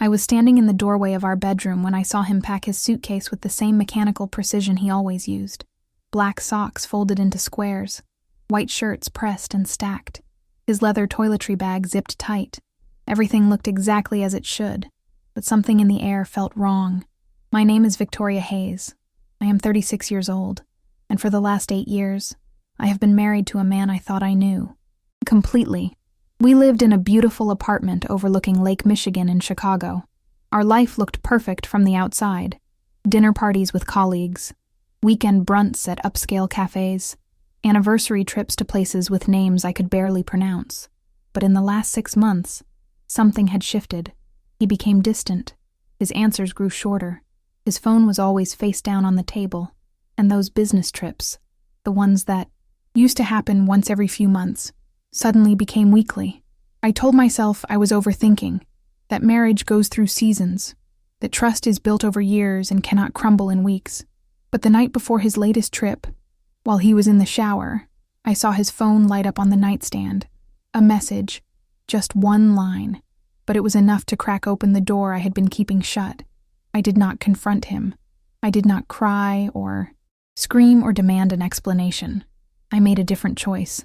I was standing in the doorway of our bedroom when I saw him pack his suitcase with the same mechanical precision he always used. Black socks folded into squares, white shirts pressed and stacked, his leather toiletry bag zipped tight. Everything looked exactly as it should, but something in the air felt wrong. My name is Victoria Hayes. I am 36 years old, and for the last 8 years, I have been married to a man I thought I knew. Completely. We lived in a beautiful apartment overlooking Lake Michigan in Chicago. Our life looked perfect from the outside. Dinner parties with colleagues, weekend brunts at upscale cafes, anniversary trips to places with names I could barely pronounce. But in the last 6 months, something had shifted. He became distant. His answers grew shorter. His phone was always face down on the table. And those business trips, the ones that used to happen once every few months, suddenly became weekly. I told myself I was overthinking, that marriage goes through seasons, that trust is built over years and cannot crumble in weeks. But the night before his latest trip, while he was in the shower, I saw his phone light up on the nightstand. A message, just one line, but it was enough to crack open the door I had been keeping shut. I did not confront him. I did not cry or scream or demand an explanation. I made a different choice.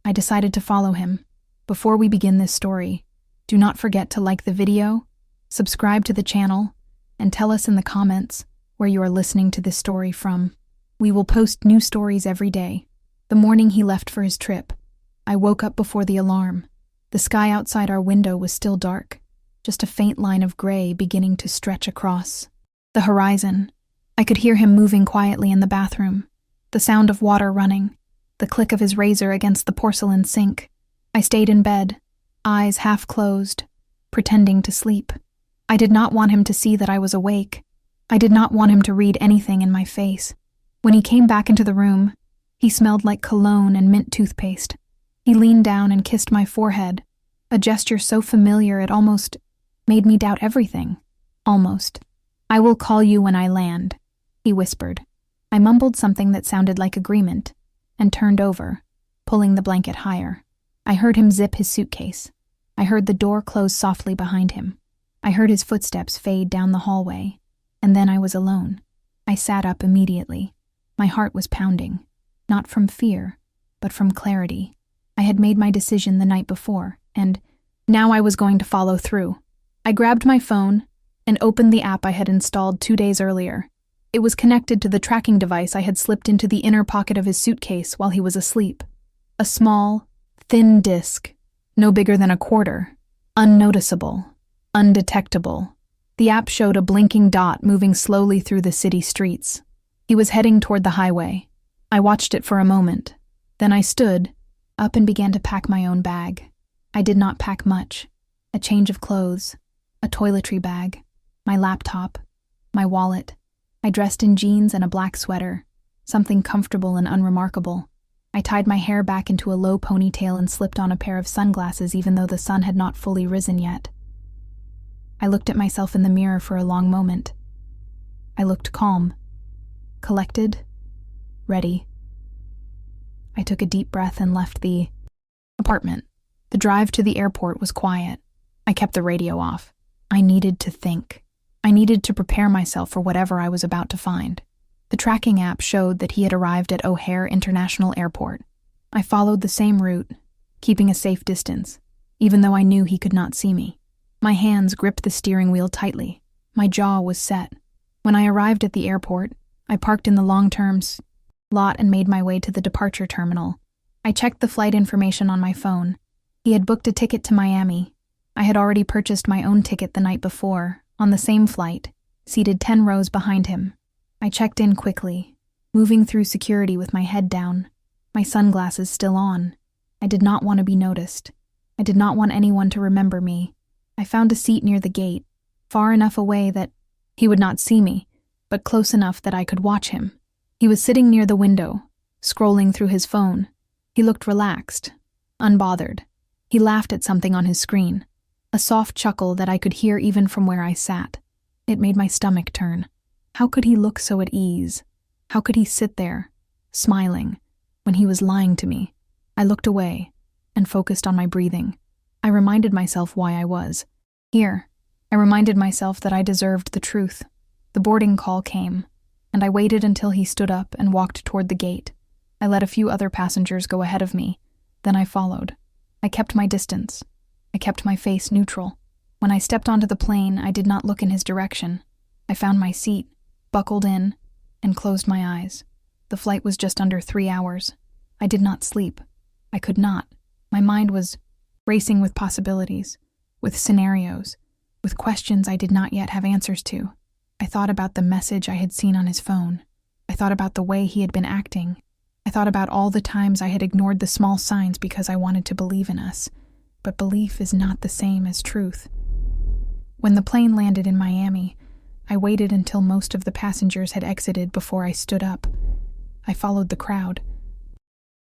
I decided to follow him. Before we begin this story, do not forget to like the video, subscribe to the channel, and tell us in the comments where you are listening to this story from. We will post new stories every day. The morning he left for his trip, I woke up before the alarm. The sky outside our window was still dark, just a faint line of gray beginning to stretch across the horizon. I could hear him moving quietly in the bathroom, the sound of water running, the click of his razor against the porcelain sink. I stayed in bed, eyes half closed, pretending to sleep. I did not want him to see that I was awake. I did not want him to read anything in my face. When he came back into the room, he smelled like cologne and mint toothpaste. He leaned down and kissed my forehead, a gesture so familiar it almost made me doubt everything. Almost. "I will call you when I land," he whispered. I mumbled something that sounded like agreement, and turned over, pulling the blanket higher. I heard him zip his suitcase. I heard the door close softly behind him. I heard his footsteps fade down the hallway, and then I was alone. I sat up immediately. My heart was pounding, not from fear, but from clarity. I had made my decision the night before, and now I was going to follow through. I grabbed my phone and opened the app I had installed 2 days earlier. It was connected to the tracking device I had slipped into the inner pocket of his suitcase while he was asleep. A small, thin disc, no bigger than a quarter, unnoticeable, undetectable. The app showed a blinking dot moving slowly through the city streets. He was heading toward the highway. I watched it for a moment. Then I stood up and began to pack my own bag. I did not pack much. A change of clothes, a toiletry bag, my laptop, my wallet. I dressed in jeans and a black sweater, something comfortable and unremarkable. I tied my hair back into a low ponytail and slipped on a pair of sunglasses even though the sun had not fully risen yet. I looked at myself in the mirror for a long moment. I looked calm, collected, ready. I took a deep breath and left the apartment. The drive to the airport was quiet. I kept the radio off. I needed to think. I needed to prepare myself for whatever I was about to find. The tracking app showed that he had arrived at O'Hare International Airport. I followed the same route, keeping a safe distance, even though I knew he could not see me. My hands gripped the steering wheel tightly. My jaw was set. When I arrived at the airport, I parked in the long-term lot and made my way to the departure terminal. I checked the flight information on my phone. He had booked a ticket to Miami. I had already purchased my own ticket the night before, on the same flight, seated 10 rows behind him. I checked in quickly, moving through security with my head down, my sunglasses still on. I did not want to be noticed. I did not want anyone to remember me. I found a seat near the gate, far enough away that he would not see me, but close enough that I could watch him. He was sitting near the window, scrolling through his phone. He looked relaxed, unbothered. He laughed at something on his screen, a soft chuckle that I could hear even from where I sat. It made my stomach turn. How could he look so at ease? How could he sit there, smiling, when he was lying to me? I looked away and focused on my breathing. I reminded myself why I was here. I reminded myself that I deserved the truth. The boarding call came, and I waited until he stood up and walked toward the gate. I let a few other passengers go ahead of me. Then I followed. I kept my distance. I kept my face neutral. When I stepped onto the plane, I did not look in his direction. I found my seat, buckled in, and closed my eyes. The flight was just under 3 hours. I did not sleep. I could not. My mind was racing with possibilities, with scenarios, with questions I did not yet have answers to. I thought about the message I had seen on his phone. I thought about the way he had been acting. I thought about all the times I had ignored the small signs because I wanted to believe in us. But belief is not the same as truth. When the plane landed in Miami, I waited until most of the passengers had exited before I stood up. I followed the crowd.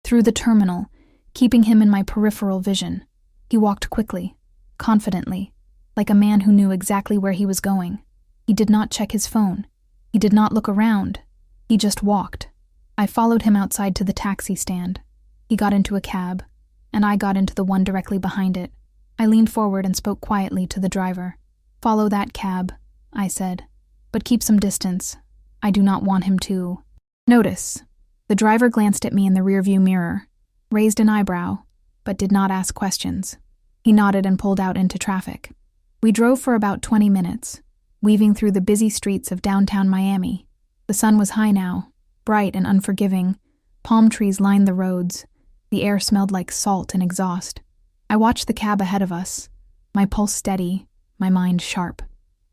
Through the terminal, keeping him in my peripheral vision, he walked quickly, confidently, like a man who knew exactly where he was going. He did not check his phone. He did not look around. He just walked. I followed him outside to the taxi stand. He got into a cab, and I got into the one directly behind it. I leaned forward and spoke quietly to the driver. "Follow that cab," I said, "but keep some distance. I do not want him to notice." The driver glanced at me in the rearview mirror, raised an eyebrow, but did not ask questions. He nodded and pulled out into traffic. We drove for about 20 minutes, weaving through the busy streets of downtown Miami. The sun was high now, bright and unforgiving. Palm trees lined the roads. The air smelled like salt and exhaust. I watched the cab ahead of us, my pulse steady, my mind sharp.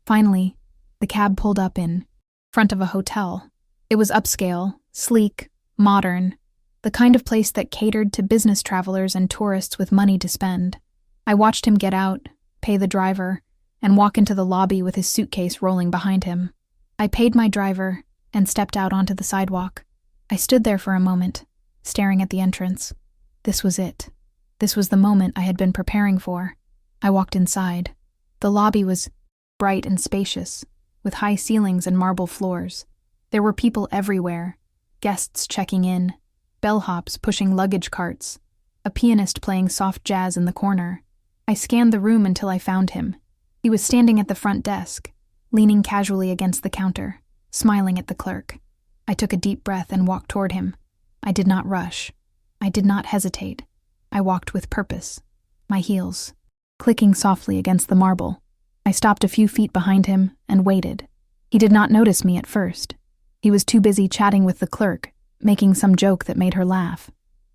Finally, the cab pulled up in front of a hotel. It was upscale, sleek, modern, the kind of place that catered to business travelers and tourists with money to spend. I watched him get out, pay the driver, and walk into the lobby with his suitcase rolling behind him. I paid my driver and stepped out onto the sidewalk. I stood there for a moment, staring at the entrance. This was it. This was the moment I had been preparing for. I walked inside. The lobby was bright and spacious, with high ceilings and marble floors. There were people everywhere, guests checking in, bellhops pushing luggage carts, a pianist playing soft jazz in the corner. I scanned the room until I found him. He was standing at the front desk, leaning casually against the counter, smiling at the clerk. I took a deep breath and walked toward him. I did not rush. I did not hesitate. I walked with purpose, my heels clicking softly against the marble. I stopped a few feet behind him and waited. He did not notice me at first. He was too busy chatting with the clerk, making some joke that made her laugh.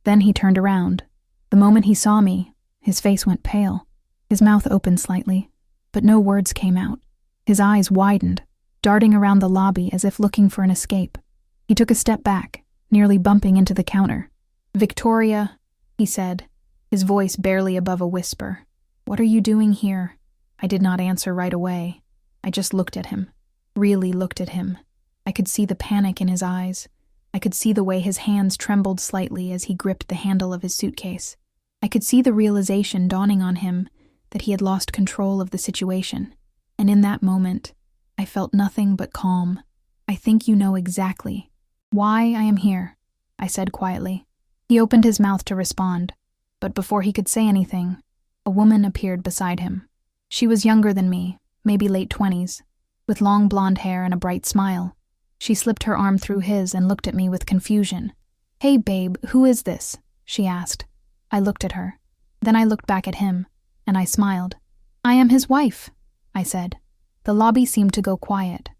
Then he turned around. The moment he saw me, his face went pale. His mouth opened slightly, but no words came out. His eyes widened, darting around the lobby as if looking for an escape. He took a step back, nearly bumping into the counter. "Victoria," he said, his voice barely above a whisper. "What are you doing here?" I did not answer right away. I just looked at him, really looked at him. I could see the panic in his eyes. I could see the way his hands trembled slightly as he gripped the handle of his suitcase. I could see the realization dawning on him that he had lost control of the situation. And in that moment, I felt nothing but calm. "I think you know exactly why I am here," I said quietly. He opened his mouth to respond, but before he could say anything, a woman appeared beside him. She was younger than me, maybe late 20s, with long blonde hair and a bright smile. She slipped her arm through his and looked at me with confusion. "Hey babe, who is this?" she asked. I looked at her. Then I looked back at him, and I smiled. "I am his wife," I said. The lobby seemed to go quiet.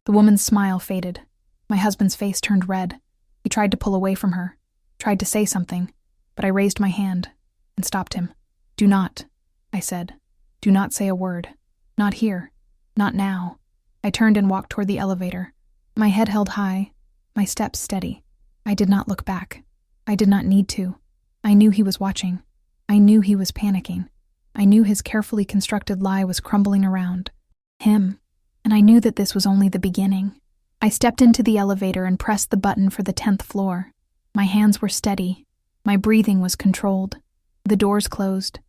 The woman's smile faded. My husband's face turned red. He tried to pull away from her, tried to say something, but I raised my hand and stopped him. "Do not," I said. "Do not say a word. Not here. Not now." I turned and walked toward the elevator. My head held high, my steps steady. I did not look back. I did not need to. I knew he was watching. I knew he was panicking. I knew his carefully constructed lie was crumbling around him, and I knew that this was only the beginning. I stepped into the elevator and pressed the button for the 10th floor. My hands were steady. My breathing was controlled. The doors closed,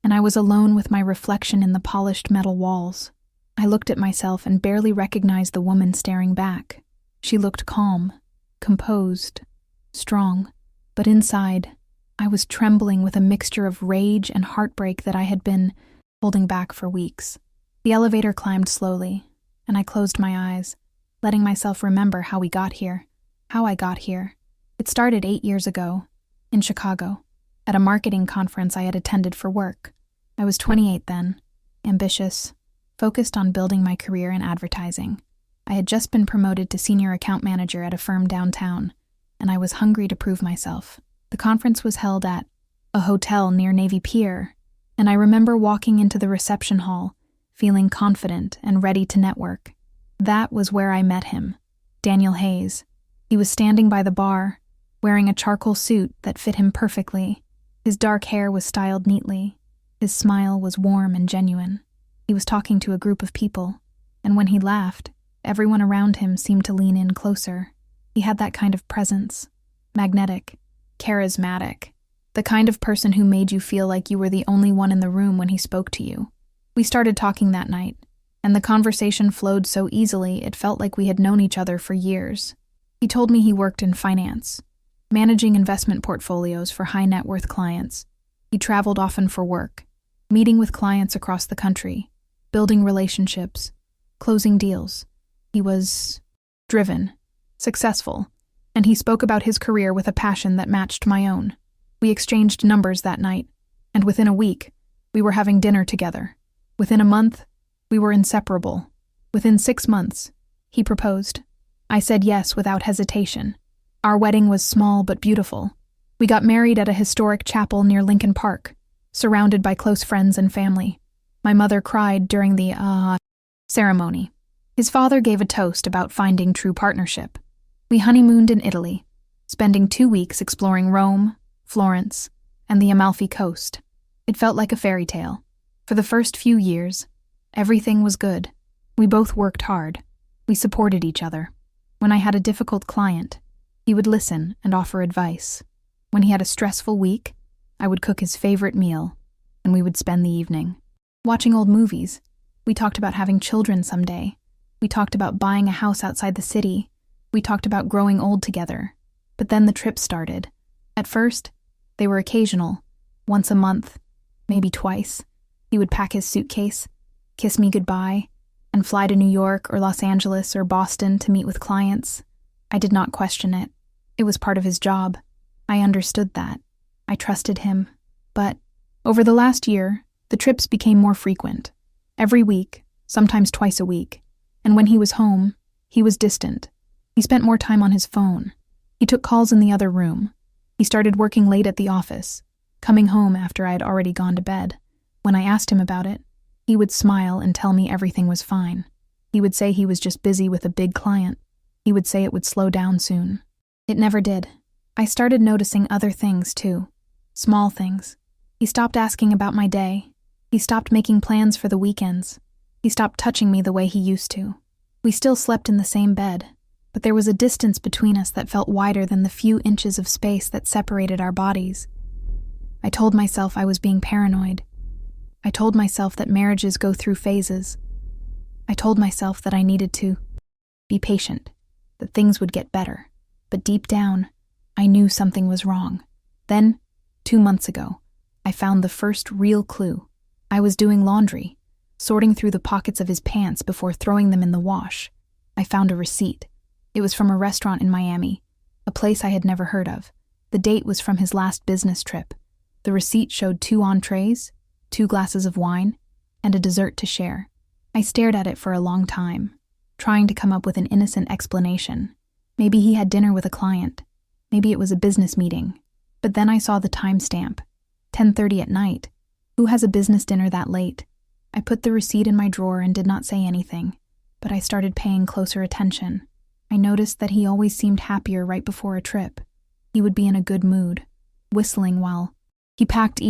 and I was alone with my reflection in the polished metal walls. I looked at myself and barely recognized the woman staring back. She looked calm, composed, strong, but inside, I was trembling with a mixture of rage and heartbreak that I had been holding back for weeks. The elevator climbed slowly, and I closed my eyes, letting myself remember how we got here, how I got here. It started 8 years ago, in Chicago, at a marketing conference I had attended for work. I was 28 then, ambitious, focused on building my career in advertising. I had just been promoted to senior account manager at a firm downtown, and I was hungry to prove myself. The conference was held at a hotel near Navy Pier, and I remember walking into the reception hall, feeling confident and ready to network. That was where I met him, Daniel Hayes. He was standing by the bar, wearing a charcoal suit that fit him perfectly. His dark hair was styled neatly. His smile was warm and genuine. He was talking to a group of people, and when he laughed, everyone around him seemed to lean in closer. He had that kind of presence, magnetic, charismatic, the kind of person who made you feel like you were the only one in the room when he spoke to you. We started talking that night, and the conversation flowed so easily it felt like we had known each other for years. He told me he worked in finance, managing investment portfolios for high-net-worth clients. He traveled often for work, meeting with clients across the country, building relationships, closing deals. He was driven, successful, and he spoke about his career with a passion that matched my own. We exchanged numbers that night, and within a week, we were having dinner together. Within a month, we were inseparable. Within 6 months, he proposed. I said yes without hesitation. Our wedding was small but beautiful. We got married at a historic chapel near Lincoln Park, surrounded by close friends and family. My mother cried during the ceremony. His father gave a toast about finding true partnership. We honeymooned in Italy, spending 2 weeks exploring Rome, Florence, and the Amalfi Coast. It felt like a fairy tale. For the first few years, everything was good. We both worked hard. We supported each other. When I had a difficult client, he would listen and offer advice. When he had a stressful week, I would cook his favorite meal, and we would spend the evening watching old movies. We talked about having children someday. We talked about buying a house outside the city. We talked about growing old together. But then the trips started. At first, they were occasional, once a month, maybe twice. He would pack his suitcase, kiss me goodbye, and fly to New York or Los Angeles or Boston to meet with clients. I did not question it. It was part of his job. I understood that. I trusted him. But over the last year, the trips became more frequent. Every week, sometimes twice a week. And when he was home, he was distant. He spent more time on his phone. He took calls in the other room. He started working late at the office, coming home after I had already gone to bed. When I asked him about it, he would smile and tell me everything was fine. He would say he was just busy with a big client. He would say it would slow down soon. It never did. I started noticing other things, too. Small things. He stopped asking about my day. He stopped making plans for the weekends. He stopped touching me the way he used to. We still slept in the same bed, but there was a distance between us that felt wider than the few inches of space that separated our bodies. I told myself I was being paranoid. I told myself that marriages go through phases. I told myself that I needed to be patient, that things would get better. But deep down, I knew something was wrong. Then, 2 months ago, I found the first real clue. I was doing laundry, sorting through the pockets of his pants before throwing them in the wash. I found a receipt. It was from a restaurant in Miami, a place I had never heard of. The date was from his last business trip. The receipt showed 2 entrees, 2 glasses of wine, and a dessert to share. I stared at it for a long time, trying to come up with an innocent explanation. Maybe he had dinner with a client. Maybe it was a business meeting. But then I saw the timestamp, 10:30 at night. Who has a business dinner that late? I put the receipt in my drawer and did not say anything, but I started paying closer attention. I noticed that he always seemed happier right before a trip. He would be in a good mood, whistling while he packed,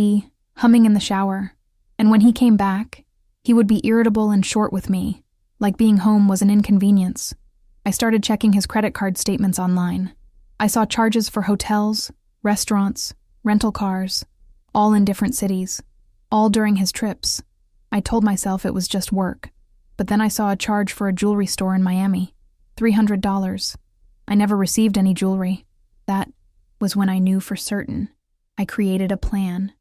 humming in the shower. And when he came back, he would be irritable and short with me, like being home was an inconvenience. I started checking his credit card statements online. I saw charges for hotels, restaurants, rental cars, all in different cities, all during his trips. I told myself it was just work, but then I saw a charge for a jewelry store in Miami, $300. I never received any jewelry. That was when I knew for certain. I created a plan.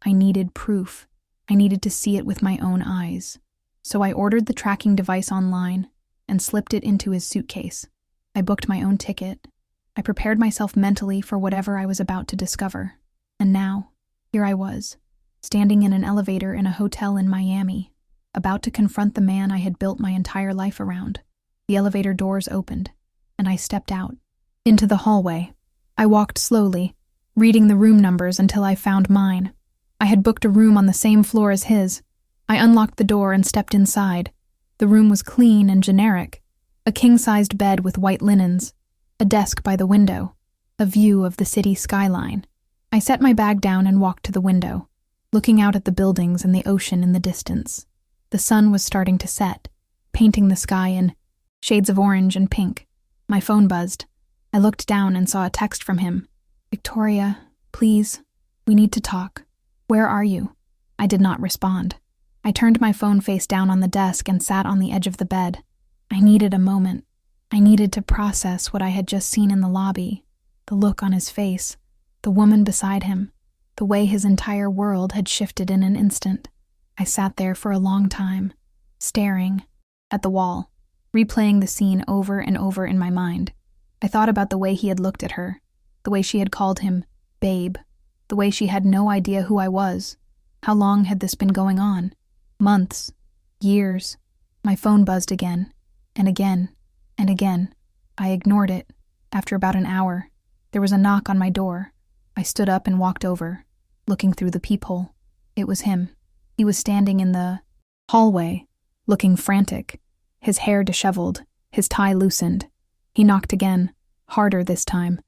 I needed proof. I needed to see it with my own eyes. So I ordered the tracking device online and slipped it into his suitcase. I booked my own ticket. I prepared myself mentally for whatever I was about to discover. And now, here I was, standing in an elevator in a hotel in Miami, about to confront the man I had built my entire life around. The elevator doors opened, and I stepped out. Into the hallway. I walked slowly, reading the room numbers until I found mine. I had booked a room on the same floor as his. I unlocked the door and stepped inside. The room was clean and generic. A king-sized bed with white linens, a desk by the window, a view of the city skyline. I set my bag down and walked to the window, looking out at the buildings and the ocean in the distance. The sun was starting to set, painting the sky in shades of orange and pink. My phone buzzed. I looked down and saw a text from him. "Victoria, please, we need to talk. Where are you?" I did not respond. I turned my phone face down on the desk and sat on the edge of the bed. I needed a moment. I needed to process what I had just seen in the lobby, the look on his face, the woman beside him, the way his entire world had shifted in an instant. I sat there for a long time, staring at the wall, replaying the scene over and over in my mind. I thought about the way he had looked at her, the way she had called him babe, the way she had no idea who I was. How long had this been going on? Months, years. My phone buzzed again, and again, and again. I ignored it. After about an hour, there was a knock on my door. I stood up and walked over, looking through the peephole. It was him. He was standing in the hallway, looking frantic, his hair disheveled, his tie loosened. He knocked again, harder this time.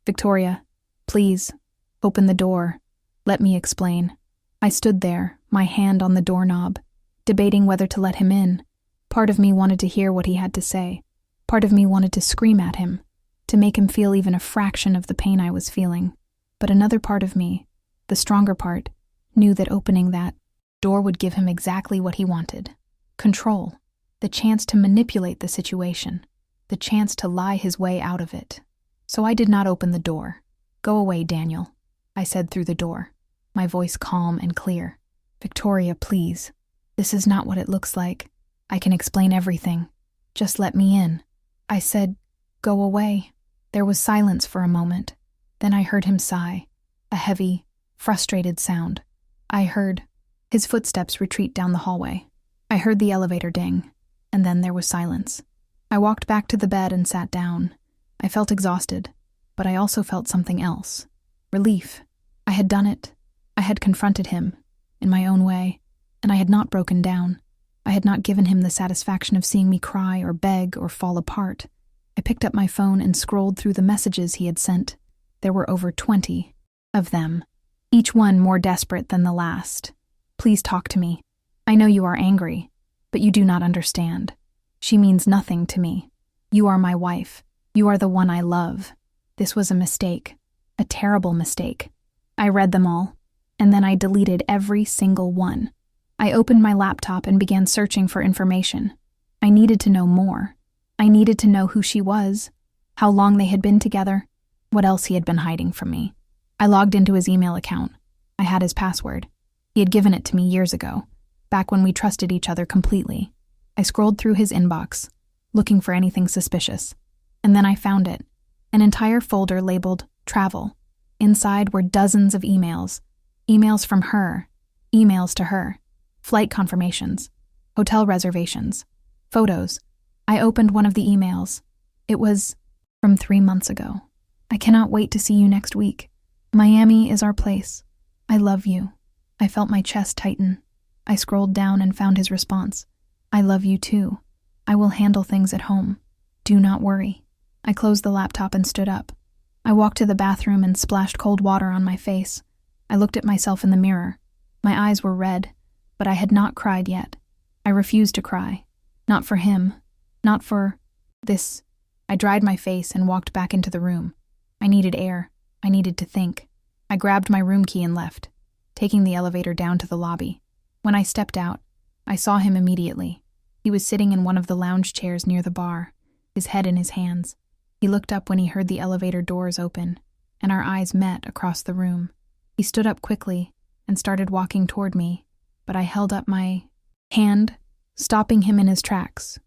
"Victoria, please, open the door. Let me explain." I stood there, my hand on the doorknob, debating whether to let him in. Part of me wanted to hear what he had to say. Part of me wanted to scream at him, to make him feel even a fraction of the pain I was feeling. But another part of me, the stronger part, knew that opening that door would give him exactly what he wanted. Control, the chance to manipulate the situation, the chance to lie his way out of it. So I did not open the door. "Go away, Daniel," I said through the door, my voice calm and clear. "Victoria, please. This is not what it looks like. I can explain everything. Just let me in." I said, "Go away." There was silence for a moment. Then I heard him sigh, a heavy, frustrated sound. I heard his footsteps retreat down the hallway. I heard the elevator ding, and then there was silence. I walked back to the bed and sat down. I felt exhausted, but I also felt something else. Relief. I had done it. I had confronted him, in my own way, and I had not broken down. I had not given him the satisfaction of seeing me cry or beg or fall apart. I picked up my phone and scrolled through the messages he had sent. There were over 20 of them, each one more desperate than the last. "Please talk to me. I know you are angry, but you do not understand. She means nothing to me. You are my wife. You are the one I love. This was a mistake, a terrible mistake." I read them all, and then I deleted every single one. I opened my laptop and began searching for information. I needed to know more. I needed to know who she was, how long they had been together, what else he had been hiding from me. I logged into his email account. I had his password. He had given it to me years ago, back when we trusted each other completely. I scrolled through his inbox, looking for anything suspicious. And then I found it, an entire folder labeled Travel. Inside were dozens of emails. Emails from her, emails to her, flight confirmations, hotel reservations, photos. I opened one of the emails. It was from 3 months ago. "I cannot wait to see you next week. Miami is our place. I love you." I felt my chest tighten. I scrolled down and found his response. "I love you too. I will handle things at home. Do not worry." I closed the laptop and stood up. I walked to the bathroom and splashed cold water on my face. I looked at myself in the mirror. My eyes were red, but I had not cried yet. I refused to cry. Not for him. Not for this. I dried my face and walked back into the room. I needed air. I needed to think. I grabbed my room key and left, taking the elevator down to the lobby. When I stepped out, I saw him immediately. He was sitting in one of the lounge chairs near the bar, his head in his hands. He looked up when he heard the elevator doors open, and our eyes met across the room. He stood up quickly and started walking toward me, but I held up my hand stopping him in his tracks.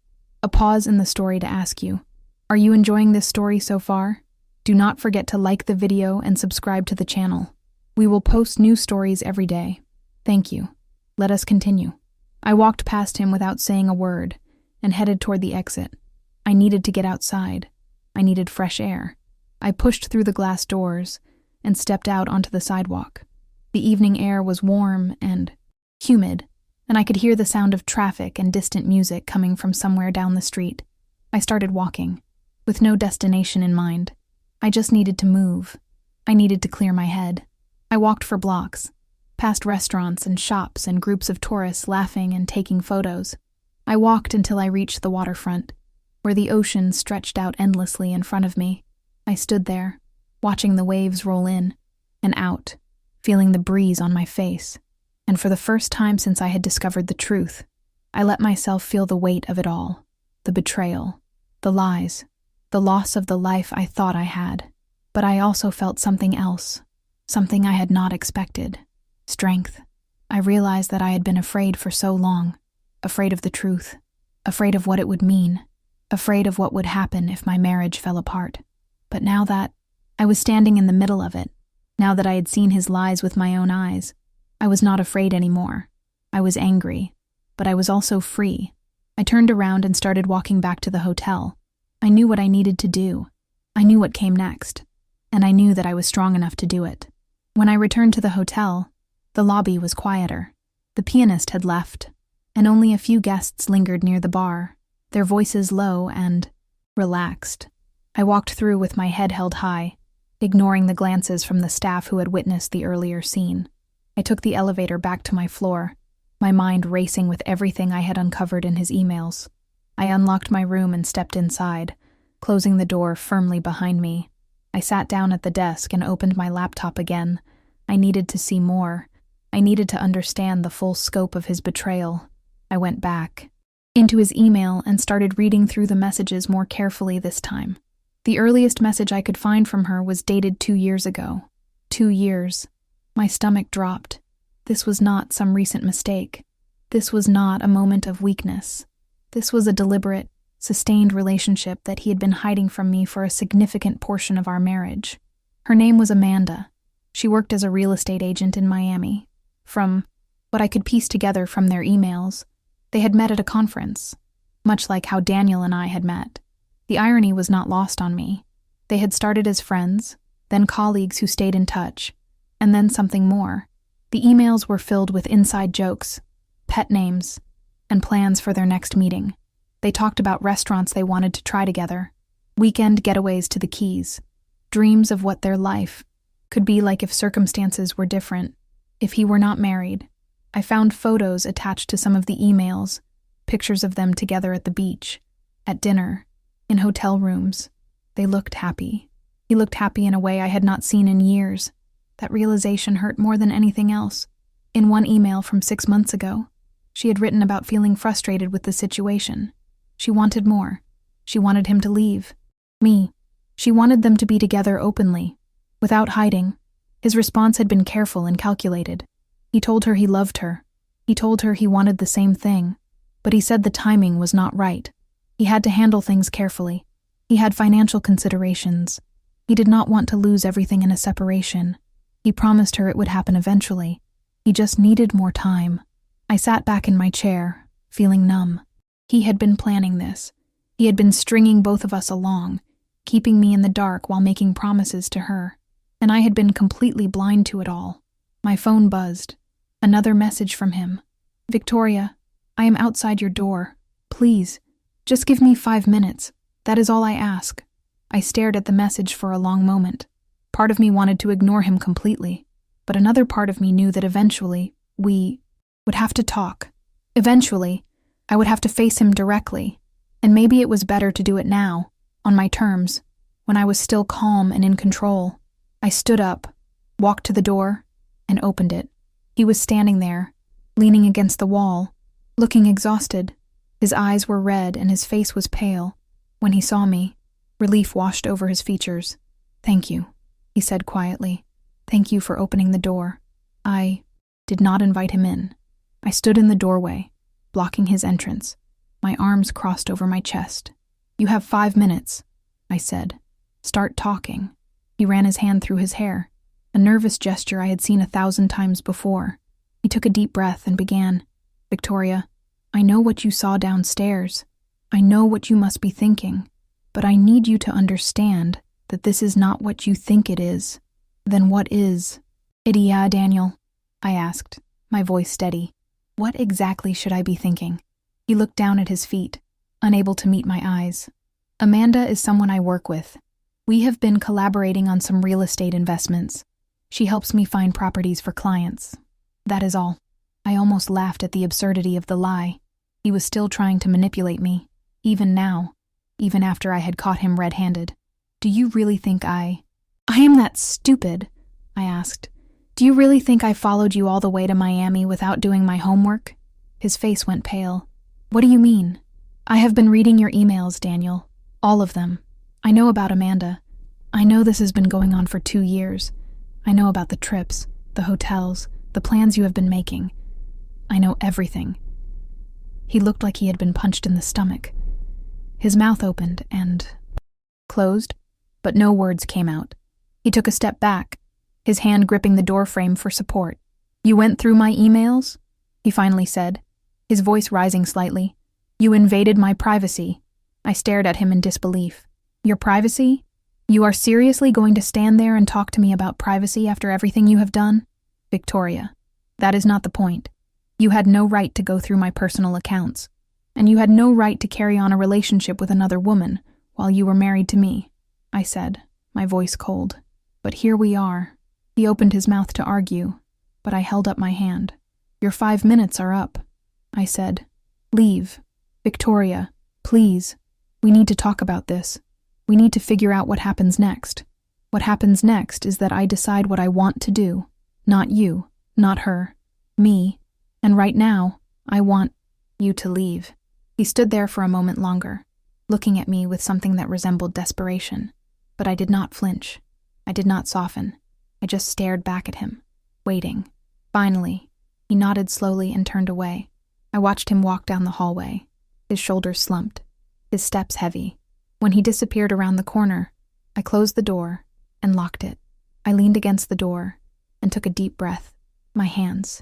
A pause in the story to ask you, are you enjoying this story so far? Do not forget to like the video and subscribe to the channel. We will post new stories every day. Thank you. Let us continue. I walked past him without saying a word and headed toward the exit. I needed to get outside. I needed fresh air. I pushed through the glass doors and stepped out onto the sidewalk. The evening air was warm and humid, and I could hear the sound of traffic and distant music coming from somewhere down the street. I started walking, with no destination in mind. I just needed to move. I needed to clear my head. I walked for blocks, past restaurants and shops and groups of tourists laughing and taking photos. I walked until I reached the waterfront, where the ocean stretched out endlessly in front of me. I stood there, watching the waves roll in and out, feeling the breeze on my face. And for the first time since I had discovered the truth, I let myself feel the weight of it all. The betrayal, the lies, the loss of the life I thought I had. But I also felt something else, something I had not expected. Strength. I realized that I had been afraid for so long, afraid of the truth, afraid of what it would mean, afraid of what would happen if my marriage fell apart. But now that I was standing in the middle of it, now that I had seen his lies with my own eyes, I was not afraid anymore. I was angry, but I was also free. I turned around and started walking back to the hotel. I knew what I needed to do. I knew what came next, and I knew that I was strong enough to do it. When I returned to the hotel, the lobby was quieter. The pianist had left, and only a few guests lingered near the bar, their voices low and relaxed. I walked through with my head held high, ignoring the glances from the staff who had witnessed the earlier scene. I took the elevator back to my floor, my mind racing with everything I had uncovered in his emails. I unlocked my room and stepped inside, closing the door firmly behind me. I sat down at the desk and opened my laptop again. I needed to see more. I needed to understand the full scope of his betrayal. I went back into his email and started reading through the messages more carefully this time. The earliest message I could find from her was dated 2 years ago. 2 years. My stomach dropped. This was not some recent mistake. This was not a moment of weakness. This was a deliberate, sustained relationship that he had been hiding from me for a significant portion of our marriage. Her name was Amanda. She worked as a real estate agent in Miami. From what I could piece together from their emails, they had met at a conference, much like how Daniel and I had met. The irony was not lost on me. They had started as friends, then colleagues who stayed in touch, and then something more. The emails were filled with inside jokes, pet names, and plans for their next meeting. They talked about restaurants they wanted to try together, weekend getaways to the Keys, dreams of what their life could be like if circumstances were different, if he were not married. I found photos attached to some of the emails, pictures of them together at the beach, at dinner, in hotel rooms. They looked happy. He looked happy in a way I had not seen in years. That realization hurt more than anything else. In one email from 6 months ago, she had written about feeling frustrated with the situation. She wanted more. She wanted him to leave. Me. She wanted them to be together openly, without hiding. His response had been careful and calculated. He told her he loved her. He told her he wanted the same thing. But he said the timing was not right. He had to handle things carefully. He had financial considerations. He did not want to lose everything in a separation. He promised her it would happen eventually. He just needed more time. I sat back in my chair, feeling numb. He had been planning this. He had been stringing both of us along, keeping me in the dark while making promises to her. And I had been completely blind to it all. My phone buzzed. Another message from him. Victoria, I am outside your door. Please, just give me 5 minutes. That is all I ask. I stared at the message for a long moment. Part of me wanted to ignore him completely, but another part of me knew that eventually we would have to talk. Eventually, I would have to face him directly, and maybe it was better to do it now, on my terms, when I was still calm and in control. I stood up, walked to the door, and opened it. He was standing there, leaning against the wall, looking exhausted. His eyes were red and his face was pale. When he saw me, relief washed over his features. "Thank you," he said quietly. "Thank you for opening the door." I did not invite him in. I stood in the doorway, blocking his entrance. My arms crossed over my chest. "You have 5 minutes," I said. "Start talking." He ran his hand through his hair, a nervous gesture I had seen 1,000 times before. He took a deep breath and began. "Victoria, I know what you saw downstairs. I know what you must be thinking, but I need you to understand that this is not what you think it is. Then what is?" "Idia, Daniel," I asked, my voice steady. "What exactly should I be thinking?" He looked down at his feet, unable to meet my eyes. "Amanda is someone I work with. We have been collaborating on some real estate investments. She helps me find properties for clients. That is all." I almost laughed at the absurdity of the lie. He was still trying to manipulate me, even now, even after I had caught him red-handed. "Do you really think I am that stupid?" I asked. "Do you really think I followed you all the way to Miami without doing my homework?" His face went pale. "What do you mean?" "I have been reading your emails, Daniel. All of them. I know about Amanda. I know this has been going on for 2 years. I know about the trips, the hotels, the plans you have been making. I know everything." He looked like he had been punched in the stomach. His mouth opened and closed, but no words came out. He took a step back, his hand gripping the doorframe for support. "You went through my emails?" he finally said, his voice rising slightly. "You invaded my privacy." I stared at him in disbelief. "Your privacy? You are seriously going to stand there and talk to me about privacy after everything you have done?" "Victoria, that is not the point. You had no right to go through my personal accounts, and you had no right to carry on a relationship with another woman while you were married to me," I said, my voice cold. "But here we are." He opened his mouth to argue, but I held up my hand. "Your 5 minutes are up," I said. "Leave. Victoria, please. We need to talk about this. We need to figure out what happens next. What happens next is that I decide what I want to do. Not you, not her, me. And right now, I want you to leave." He stood there for a moment longer, looking at me with something that resembled desperation. But I did not flinch. I did not soften. I just stared back at him, waiting. Finally, he nodded slowly and turned away. I watched him walk down the hallway, his shoulders slumped, his steps heavy. When he disappeared around the corner, I closed the door and locked it. I leaned against the door and took a deep breath. My hands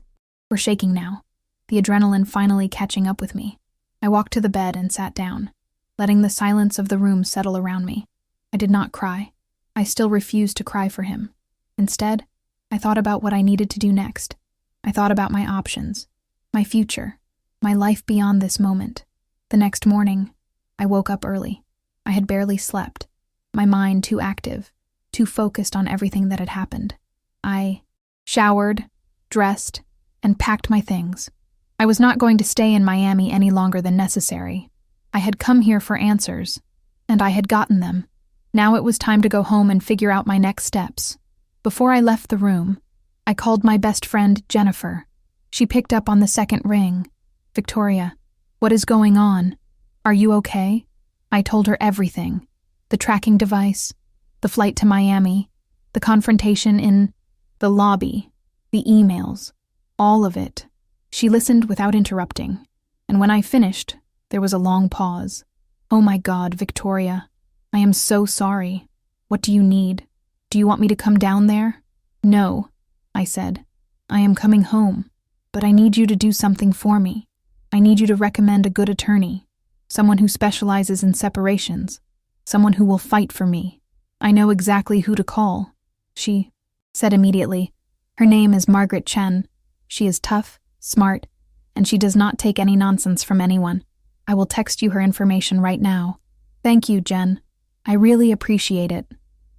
were shaking now, the adrenaline finally catching up with me. I walked to the bed and sat down, letting the silence of the room settle around me. I did not cry. I still refused to cry for him. Instead, I thought about what I needed to do next. I thought about my options, my future, my life beyond this moment. The next morning, I woke up early. I had barely slept, my mind too active, too focused on everything that had happened. I showered, dressed, and packed my things. I was not going to stay in Miami any longer than necessary. I had come here for answers, and I had gotten them. Now it was time to go home and figure out my next steps. Before I left the room, I called my best friend, Jennifer. She picked up on the second ring. "Victoria, what is going on? Are you okay?" I told her everything. The tracking device, the flight to Miami, the confrontation in the lobby, the emails, all of it. She listened without interrupting, and when I finished, there was a long pause. "Oh my God, Victoria, I am so sorry. What do you need? Do you want me to come down there?" "No," I said. "I am coming home, but I need you to do something for me. I need you to recommend a good attorney, someone who specializes in separations, someone who will fight for me. I know exactly who to call," she said immediately. "Her name is Margaret Chen. She is tough, smart, and she does not take any nonsense from anyone. I will text you her information right now." "Thank you, Jen. I really appreciate it.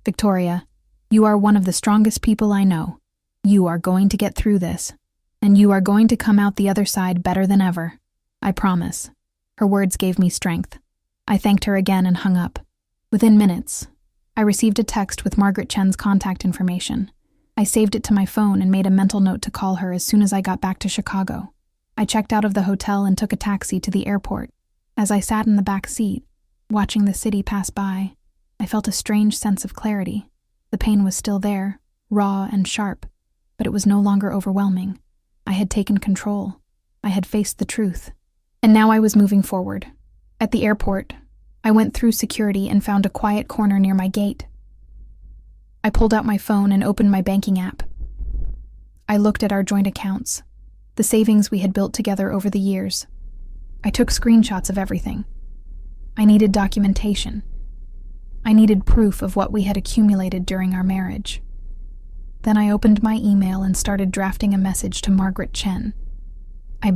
Victoria, you are one of the strongest people I know. You are going to get through this, and you are going to come out the other side better than ever. I promise." Her words gave me strength. I thanked her again and hung up. Within minutes, I received a text with Margaret Chen's contact information. I saved it to my phone and made a mental note to call her as soon as I got back to Chicago. I checked out of the hotel and took a taxi to the airport. As I sat in the back seat, watching the city pass by, I felt a strange sense of clarity. The pain was still there, raw and sharp, but it was no longer overwhelming. I had taken control. I had faced the truth, And now I was moving forward. At the airport, I went through security and found a quiet corner near my gate. I pulled out my phone and opened my banking app. I looked at our joint accounts, the savings we had built together over the years. I took screenshots of everything. I needed documentation. I needed proof of what we had accumulated during our marriage. Then I opened my email and started drafting a message to Margaret Chen. I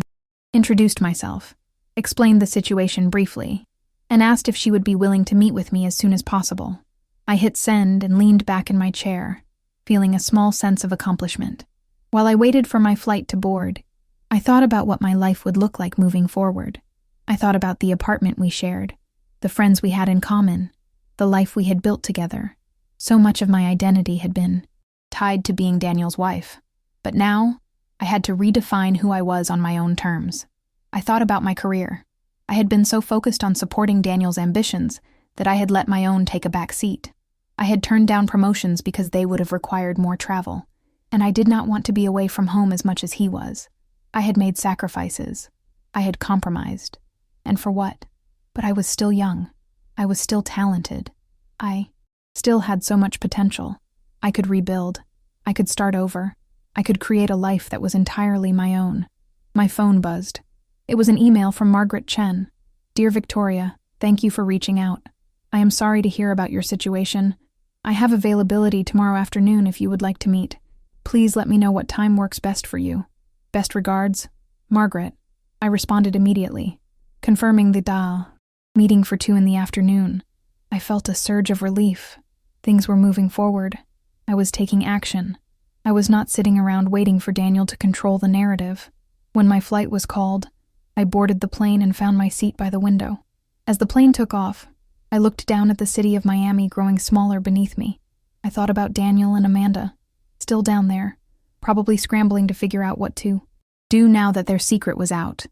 introduced myself, explained the situation briefly, and asked if she would be willing to meet with me as soon as possible. I hit send and leaned back in my chair, feeling a small sense of accomplishment. While I waited for my flight to board, I thought about what my life would look like moving forward. I thought about the apartment we shared, the friends we had in common, the life we had built together. So much of my identity had been tied to being Daniel's wife. But now, I had to redefine who I was on my own terms. I thought about my career. I had been so focused on supporting Daniel's ambitions that I had let my own take a back seat. I had turned down promotions because they would have required more travel, and I did not want to be away from home as much as he was. I had made sacrifices. I had compromised. And for what? But I was still young. I was still talented. I still had so much potential. I could rebuild. I could start over. I could create a life that was entirely my own. My phone buzzed. It was an email from Margaret Chen. Dear Victoria, thank you for reaching out. I am sorry to hear about your situation. I have availability tomorrow afternoon if you would like to meet. Please let me know what time works best for you. Best regards, Margaret. I responded immediately, confirming the meeting for 2 p.m. I felt a surge of relief. Things were moving forward. I was taking action. I was not sitting around waiting for Daniel to control the narrative. When my flight was called, I boarded the plane and found my seat by the window. As the plane took off, I looked down at the city of Miami growing smaller beneath me. I thought about Daniel and Amanda, still down there, probably scrambling to figure out what to do now that their secret was out.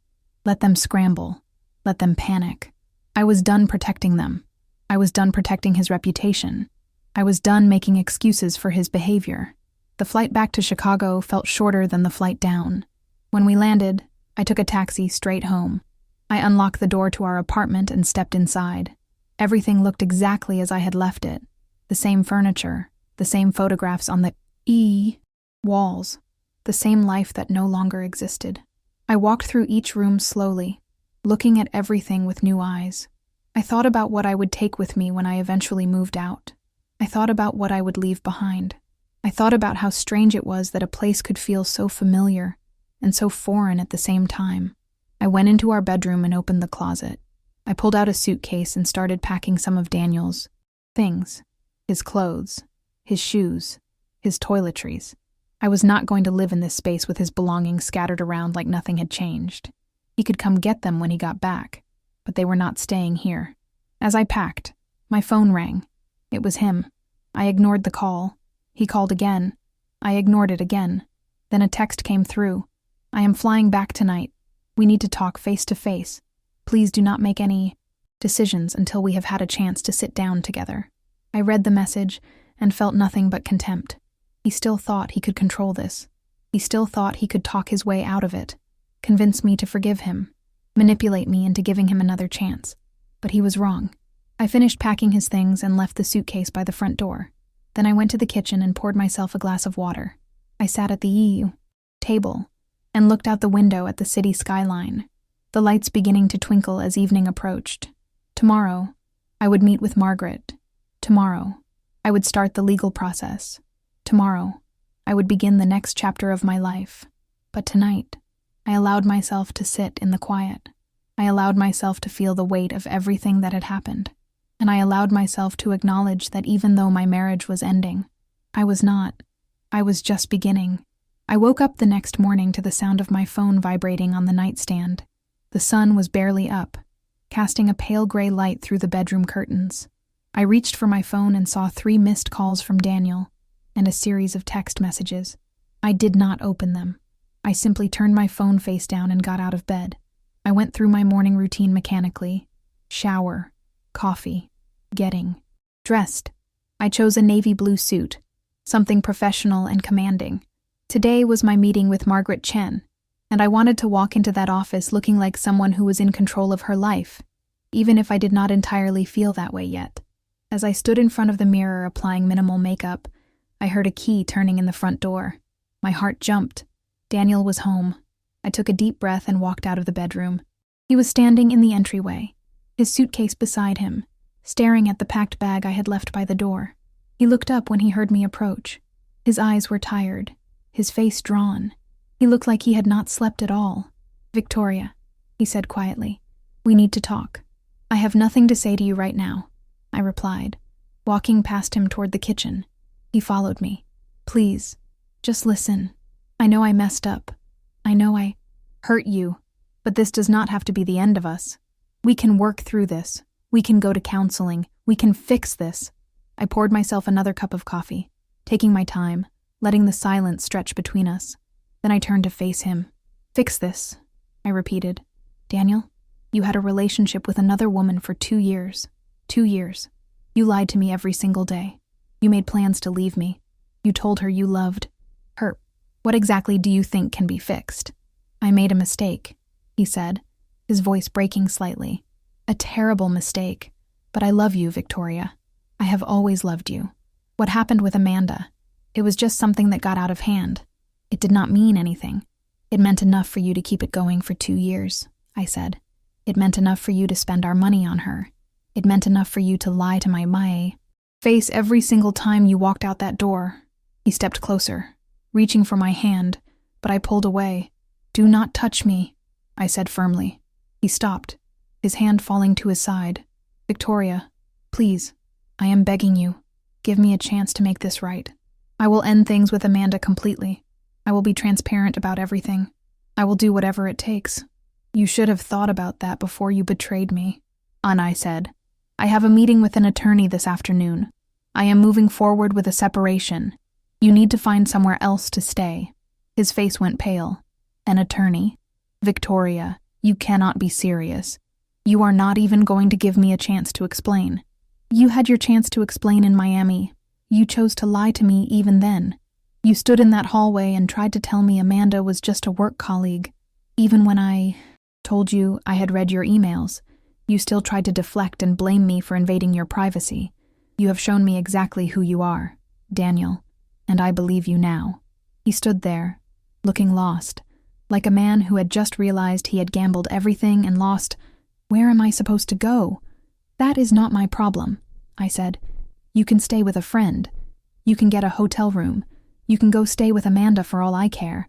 Let them scramble. Let them panic. I was done protecting them. I was done protecting his reputation. I was done making excuses for his behavior. The flight back to Chicago felt shorter than the flight down. When we landed, I took a taxi straight home. I unlocked the door to our apartment and stepped inside. Everything looked exactly as I had left it. The same furniture, the same photographs on the walls, the same life that no longer existed. I walked through each room slowly, looking at everything with new eyes. I thought about what I would take with me when I eventually moved out. I thought about what I would leave behind. I thought about how strange it was that a place could feel so familiar and so foreign at the same time. I went into our bedroom and opened the closet. I pulled out a suitcase and started packing some of Daniel's things, his clothes, his shoes, his toiletries. I was not going to live in this space with his belongings scattered around like nothing had changed. He could come get them when he got back, but they were not staying here. As I packed, my phone rang. It was him. I ignored the call. He called again. I ignored it again. Then a text came through. I am flying back tonight. We need to talk face to face. Please do not make any decisions until we have had a chance to sit down together. I read the message and felt nothing but contempt. He still thought he could control this. He still thought he could talk his way out of it, convince me to forgive him, manipulate me into giving him another chance. But he was wrong. I finished packing his things and left the suitcase by the front door. Then I went to the kitchen and poured myself a glass of water. I sat at the table and looked out the window at the city skyline, the lights beginning to twinkle as evening approached. Tomorrow, I would meet with Margaret. Tomorrow, I would start the legal process. Tomorrow, I would begin the next chapter of my life. But tonight, I allowed myself to sit in the quiet. I allowed myself to feel the weight of everything that had happened. And I allowed myself to acknowledge that even though my marriage was ending, I was not. I was just beginning. I woke up the next morning to the sound of my phone vibrating on the nightstand. The sun was barely up, casting a pale gray light through the bedroom curtains. I reached for my phone and saw 3 missed calls from Daniel and a series of text messages. I did not open them. I simply turned my phone face down and got out of bed. I went through my morning routine mechanically. Shower, coffee, getting dressed. I chose a navy blue suit, something professional and commanding. Today was my meeting with Margaret Chen, and I wanted to walk into that office looking like someone who was in control of her life, even if I did not entirely feel that way yet. As I stood in front of the mirror applying minimal makeup, I heard a key turning in the front door. My heart jumped. Daniel was home. I took a deep breath and walked out of the bedroom. He was standing in the entryway, his suitcase beside him, staring at the packed bag I had left by the door. He looked up when he heard me approach. His eyes were tired, his face drawn. He looked like he had not slept at all. "Victoria," he said quietly, "we need to talk." "I have nothing to say to you right now," I replied, walking past him toward the kitchen. He followed me. "Please, just listen. I know I messed up. I know I hurt you, but this does not have to be the end of us. We can work through this. We can go to counseling. We can fix this." I poured myself another cup of coffee, taking my time, letting the silence stretch between us. Then I turned to face him. "Fix this," I repeated. "Daniel, you had a relationship with another woman for 2 years. 2 years. You lied to me every single day. You made plans to leave me. You told her you loved her. What exactly do you think can be fixed?" "I made a mistake," he said, his voice breaking slightly. "A terrible mistake. But I love you, Victoria. I have always loved you. What happened with Amanda? It was just something that got out of hand. It did not mean anything. It meant enough for you to keep it going for 2 years, I said. It meant enough for you to spend our money on her. It meant enough for you to lie to my face every single time you walked out that door." He stepped closer, reaching for my hand, but I pulled away. "Do not touch me," I said firmly. He stopped, his hand falling to his side. "Victoria, please, I am begging you. Give me a chance to make this right. I will end things with Amanda completely. I will be transparent about everything. I will do whatever it takes." "You should have thought about that before you betrayed me," I said. "I have a meeting with an attorney this afternoon. I am moving forward with a separation. You need to find somewhere else to stay." His face went pale. "An attorney? Victoria, you cannot be serious. You are not even going to give me a chance to explain. You had your chance to explain in Miami. You chose to lie to me even then. You stood in that hallway and tried to tell me Amanda was just a work colleague. Even when I told you I had read your emails, you still tried to deflect and blame me for invading your privacy. You have shown me exactly who you are, Daniel, and I believe you now." He stood there, looking lost, like a man who had just realized he had gambled everything and lost. "Where am I supposed to go?" "That is not my problem," I said. "You can stay with a friend. You can get a hotel room. You can go stay with Amanda for all I care.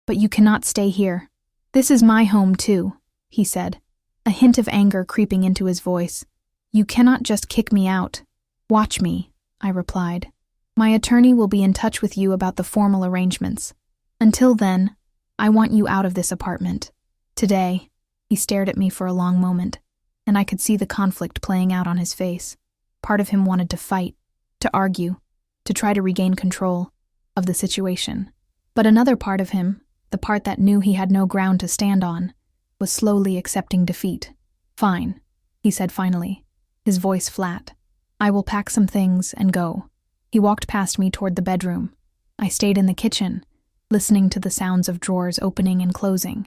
But you cannot stay here. This is my home too," he said, a hint of anger creeping into his voice. "You cannot just kick me out." "Watch me," I replied. "My attorney will be in touch with you about the formal arrangements. Until then, I want you out of this apartment. Today." He stared at me for a long moment, and I could see the conflict playing out on his face. Part of him wanted to fight, to argue, to try to regain control of the situation. But another part of him, the part that knew he had no ground to stand on, was slowly accepting defeat. "Fine," he said finally, his voice flat. "I will pack some things and go." He walked past me toward the bedroom. I stayed in the kitchen, listening to the sounds of drawers opening and closing,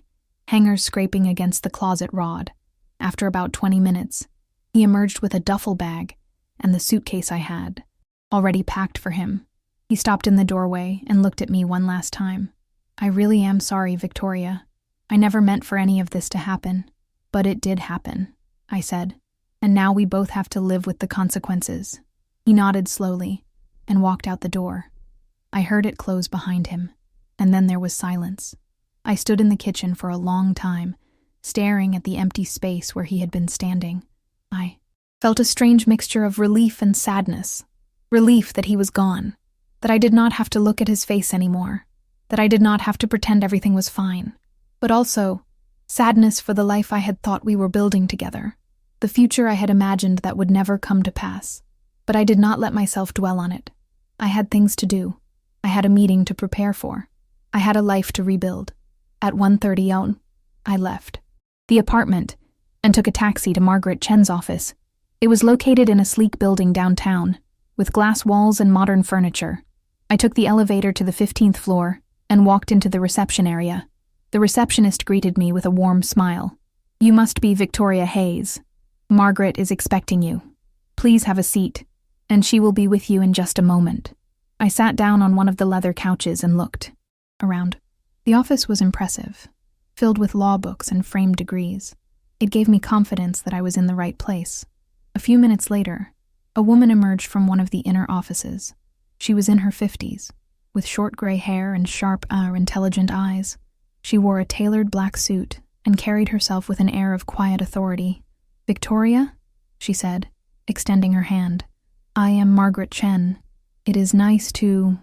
hangers scraping against the closet rod. After about 20 minutes, he emerged with a duffel bag and the suitcase I had, already packed for him. He stopped in the doorway and looked at me one last time. "I really am sorry, Victoria. I never meant for any of this to happen. But it did happen," I said. "And now we both have to live with the consequences." He nodded slowly and walked out the door. I heard it close behind him, and then there was silence. I stood in the kitchen for a long time, staring at the empty space where he had been standing. I felt a strange mixture of relief and sadness. Relief that he was gone, that I did not have to look at his face anymore, that I did not have to pretend everything was fine, but also sadness for the life I had thought we were building together, the future I had imagined that would never come to pass. But I did not let myself dwell on it. I had things to do. I had a meeting to prepare for. I had a life to rebuild. At 1:30 I left the apartment and took a taxi to Margaret Chen's office. It was located in a sleek building downtown, with glass walls and modern furniture. I took the elevator to the 15th floor and walked into the reception area. The receptionist greeted me with a warm smile. "You must be Victoria Hayes. Margaret is expecting you. Please have a seat, and she will be with you in just a moment." I sat down on one of the leather couches and looked around. The office was impressive, filled with law books and framed degrees. It gave me confidence that I was in the right place. A few minutes later, a woman emerged from one of the inner offices. She was in her 50s, with short gray hair and sharp, intelligent eyes. She wore a tailored black suit and carried herself with an air of quiet authority. "Victoria?" she said, extending her hand. "I am Margaret Chen. It is nice to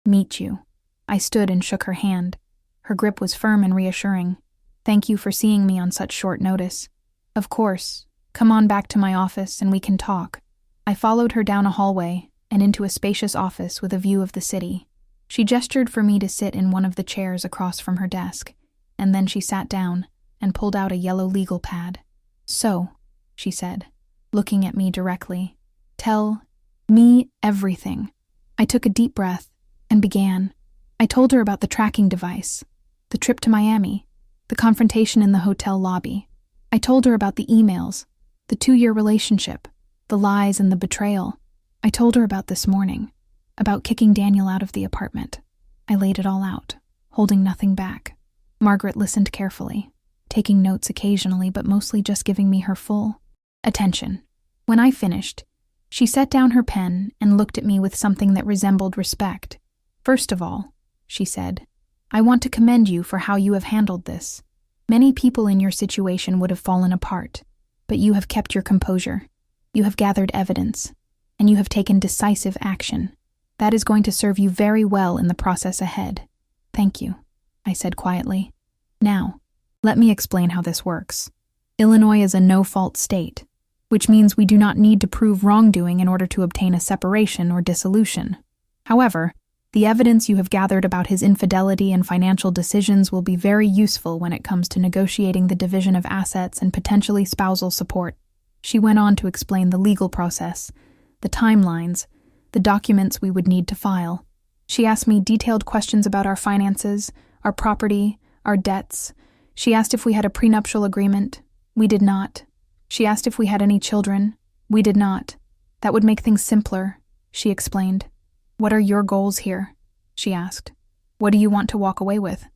meet you." I stood and shook her hand. Her grip was firm and reassuring. "Thank you for seeing me on such short notice. Of course, come on back to my office and we can talk." I followed her down a hallway and into a spacious office with a view of the city. She gestured for me to sit in one of the chairs across from her desk, and then she sat down and pulled out a yellow legal pad. "So," she said, looking at me directly, "tell me everything." I took a deep breath and began. I told her about the tracking device, the trip to Miami, the confrontation in the hotel lobby. I told her about the emails, the 2-year relationship, the lies and the betrayal. I told her about this morning, about kicking Daniel out of the apartment. I laid it all out, holding nothing back. Margaret listened carefully, taking notes occasionally but mostly just giving me her full attention. When I finished, she set down her pen and looked at me with something that resembled respect. "First of all," she said, "I want to commend you for how you have handled this. Many people in your situation would have fallen apart, but you have kept your composure. You have gathered evidence, and you have taken decisive action. That is going to serve you very well in the process ahead." "Thank you," I said quietly. "Now, let me explain how this works. Illinois is a no-fault state, which means we do not need to prove wrongdoing in order to obtain a separation or dissolution. However, the evidence you have gathered about his infidelity and financial decisions will be very useful when it comes to negotiating the division of assets and potentially spousal support." She went on to explain the legal process, the timelines, the documents we would need to file. She asked me detailed questions about our finances, our property, our debts. She asked if we had a prenuptial agreement. We did not. She asked if we had any children. We did not. "That would make things simpler," she explained. "What are your goals here?" she asked. "What do you want to walk away with?"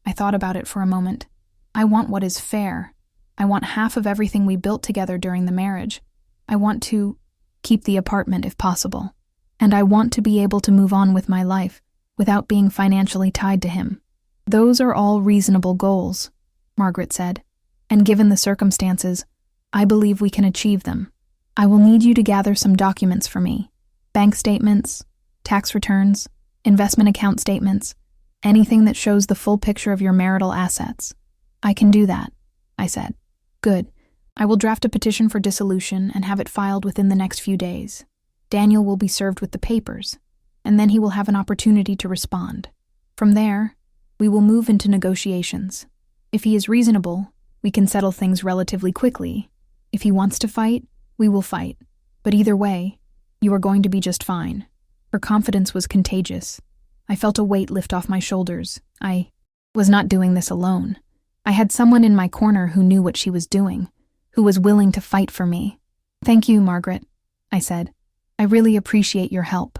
I thought about it for a moment. "I want what is fair. I want half of everything we built together during the marriage. I want to keep the apartment if possible. And I want to be able to move on with my life without being financially tied to him." "Those are all reasonable goals," Margaret said. "And given the circumstances, I believe we can achieve them. I will need you to gather some documents for me. Bank statements, tax returns, investment account statements, anything that shows the full picture of your marital assets." "I can do that," I said. "Good. I will draft a petition for dissolution and have it filed within the next few days. Daniel will be served with the papers, and then he will have an opportunity to respond. From there, we will move into negotiations. If he is reasonable, we can settle things relatively quickly. If he wants to fight, we will fight. But either way, you are going to be just fine." Her confidence was contagious. I felt a weight lift off my shoulders. I was not doing this alone. I had someone in my corner who knew what she was doing, who was willing to fight for me. "Thank you, Margaret," I said. "I really appreciate your help.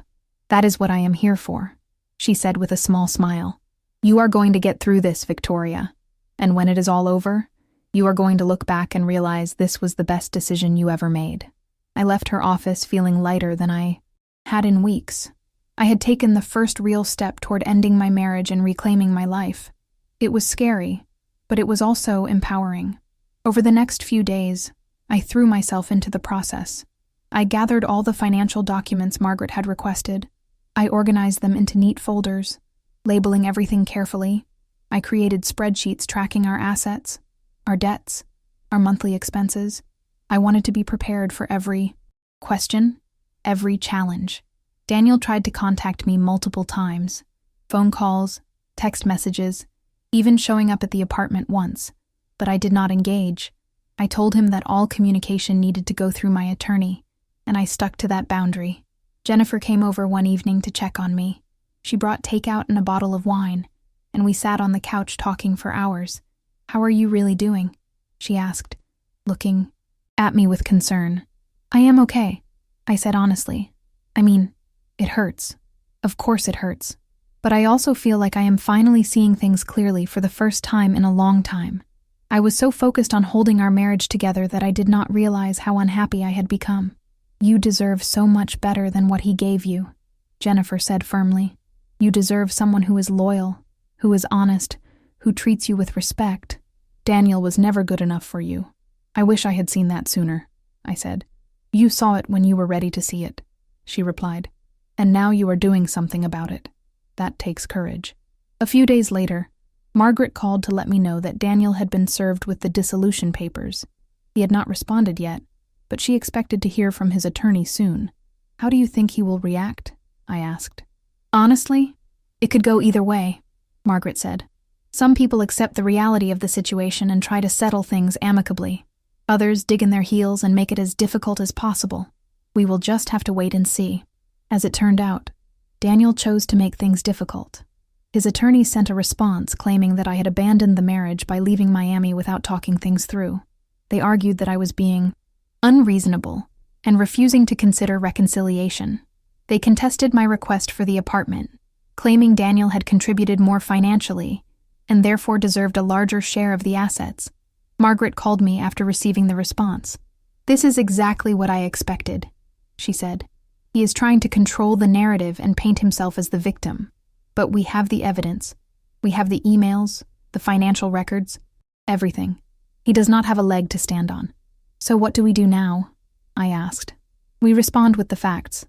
That is what I am here for," she said with a small smile. "You are going to get through this, Victoria. And when it is all over, you are going to look back and realize this was the best decision you ever made." I left her office feeling lighter than I had in weeks. I had taken the first real step toward ending my marriage and reclaiming my life. It was scary, but it was also empowering. Over the next few days, I threw myself into the process. I gathered all the financial documents Margaret had requested. I organized them into neat folders, labeling everything carefully. I created spreadsheets tracking our assets, our debts, our monthly expenses. I wanted to be prepared for every question, every challenge. Daniel tried to contact me multiple times. Phone calls, text messages, even showing up at the apartment once, but I did not engage. I told him that all communication needed to go through my attorney, and I stuck to that boundary. Jennifer came over one evening to check on me. She brought takeout and a bottle of wine. and we sat on the couch talking for hours. "How are you really doing?" she asked, looking at me with concern. "I am okay," I said honestly. "I mean, it hurts. Of course it hurts. But I also feel like I am finally seeing things clearly for the first time in a long time. I was so focused on holding our marriage together that I did not realize how unhappy I had become." "You deserve so much better than what he gave you," Jennifer said firmly. "You deserve someone who is loyal, who is honest, who treats you with respect. Daniel was never good enough for you." "I wish I had seen that sooner," I said. "You saw it when you were ready to see it," she replied. "And now you are doing something about it. That takes courage." A few days later, Margaret called to let me know that Daniel had been served with the dissolution papers. He had not responded yet, but she expected to hear from his attorney soon. "How do you think he will react?" I asked. "Honestly, it could go either way," Margaret said. "Some people accept the reality of the situation and try to settle things amicably. Others dig in their heels and make it as difficult as possible. We will just have to wait and see." As it turned out, Daniel chose to make things difficult. His attorney sent a response claiming that I had abandoned the marriage by leaving Miami without talking things through. They argued that I was being unreasonable and refusing to consider reconciliation. They contested my request for the apartment, claiming Daniel had contributed more financially and therefore deserved a larger share of the assets. Margaret called me after receiving the response. "This is exactly what I expected," she said. "He is trying to control the narrative and paint himself as the victim. But we have the evidence. We have the emails, the financial records, everything. He does not have a leg to stand on." "So what do we do now?" I asked. "We respond with the facts.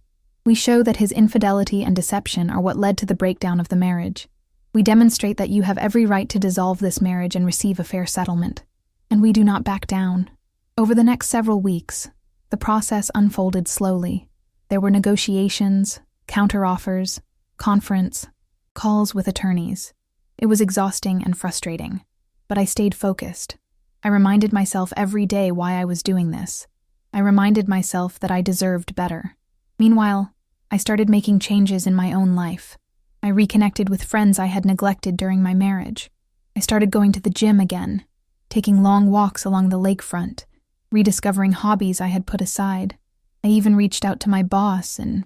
We show that his infidelity and deception are what led to the breakdown of the marriage. We demonstrate that you have every right to dissolve this marriage and receive a fair settlement. And we do not back down." Over the next several weeks, the process unfolded slowly. There were negotiations, counteroffers, confronts, calls with attorneys. It was exhausting and frustrating, but I stayed focused. I reminded myself every day why I was doing this. I reminded myself that I deserved better. Meanwhile, I started making changes in my own life. I reconnected with friends I had neglected during my marriage. I started going to the gym again, taking long walks along the lakefront, rediscovering hobbies I had put aside. I even reached out to my boss and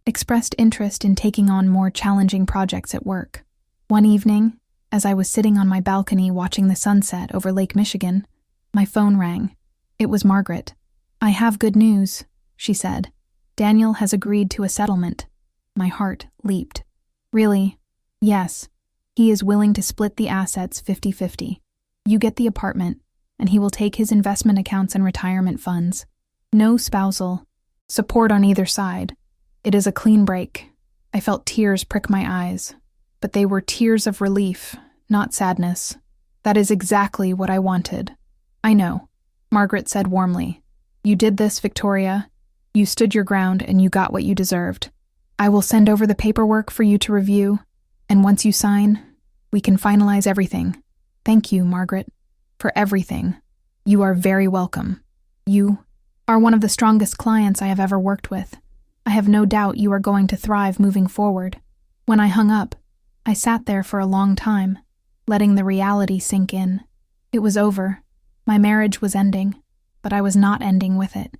expressed interest in taking on more challenging projects at work. One evening, as I was sitting on my balcony watching the sunset over Lake Michigan, my phone rang. It was Margaret. "I have good news," she said. "Daniel has agreed to a settlement." My heart leaped. "Really?" "Yes. He is willing to split the assets 50-50. You get the apartment, and he will take his investment accounts and retirement funds. No spousal support on either side. It is a clean break." I felt tears prick my eyes, but they were tears of relief, not sadness. "That is exactly what I wanted." "I know," Margaret said warmly. "You did this, Victoria. You stood your ground and you got what you deserved. I will send over the paperwork for you to review, and once you sign, we can finalize everything. Thank you, Margaret, for everything. You are very welcome. You are one of the strongest clients I have ever worked with. I have no doubt you are going to thrive moving forward." When I hung up, I sat there for a long time, letting the reality sink in. It was over. My marriage was ending, but I was not ending with it.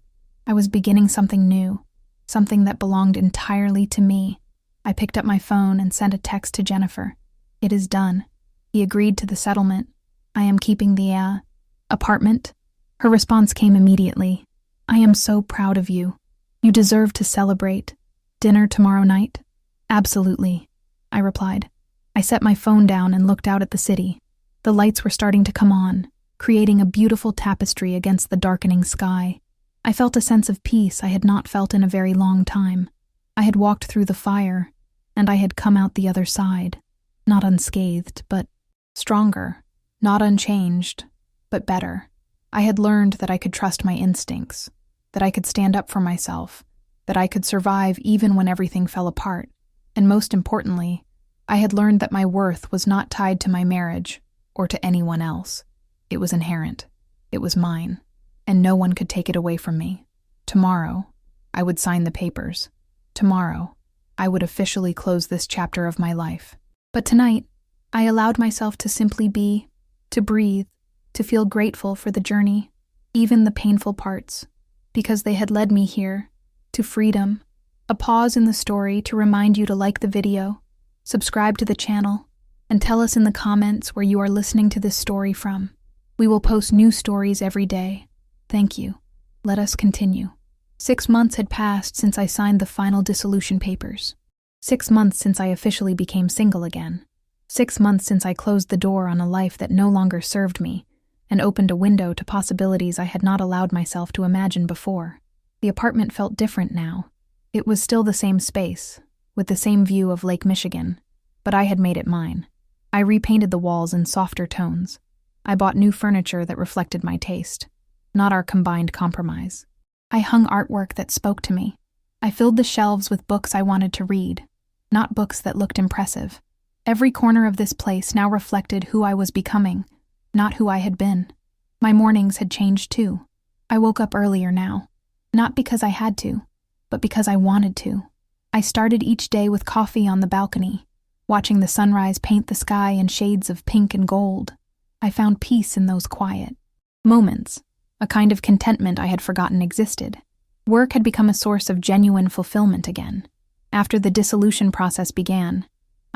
I was beginning something new, something that belonged entirely to me. I picked up my phone and sent a text to Jennifer. "It is done. He agreed to the settlement. I am keeping the apartment." Her response came immediately. "I am so proud of you. You deserve to celebrate. Dinner tomorrow night?" "Absolutely," I replied. I set my phone down and looked out at the city. The lights were starting to come on, creating a beautiful tapestry against the darkening sky. I felt a sense of peace I had not felt in a very long time. I had walked through the fire, and I had come out the other side, not unscathed, but stronger, not unchanged, but better. I had learned that I could trust my instincts, that I could stand up for myself, that I could survive even when everything fell apart, and most importantly, I had learned that my worth was not tied to my marriage or to anyone else. It was inherent. It was mine, and no one could take it away from me. Tomorrow, I would sign the papers. Tomorrow, I would officially close this chapter of my life. But tonight, I allowed myself to simply be, to breathe, to feel grateful for the journey, even the painful parts, because they had led me here, to freedom. A pause in the story to remind you to like the video, subscribe to the channel, and tell us in the comments where you are listening to this story from. We will post new stories every day. Thank you. Let us continue. 6 months had passed since I signed the final dissolution papers. 6 months since I officially became single again. 6 months since I closed the door on a life that no longer served me and opened a window to possibilities I had not allowed myself to imagine before. The apartment felt different now. It was still the same space, with the same view of Lake Michigan, but I had made it mine. I repainted the walls in softer tones. I bought new furniture that reflected my taste, not our combined compromise. I hung artwork that spoke to me. I filled the shelves with books I wanted to read, not books that looked impressive. Every corner of this place now reflected who I was becoming, not who I had been. My mornings had changed too. I woke up earlier now, not because I had to, but because I wanted to. I started each day with coffee on the balcony, watching the sunrise paint the sky in shades of pink and gold. I found peace in those quiet moments, a kind of contentment I had forgotten existed. Work had become a source of genuine fulfillment again. After the dissolution process began,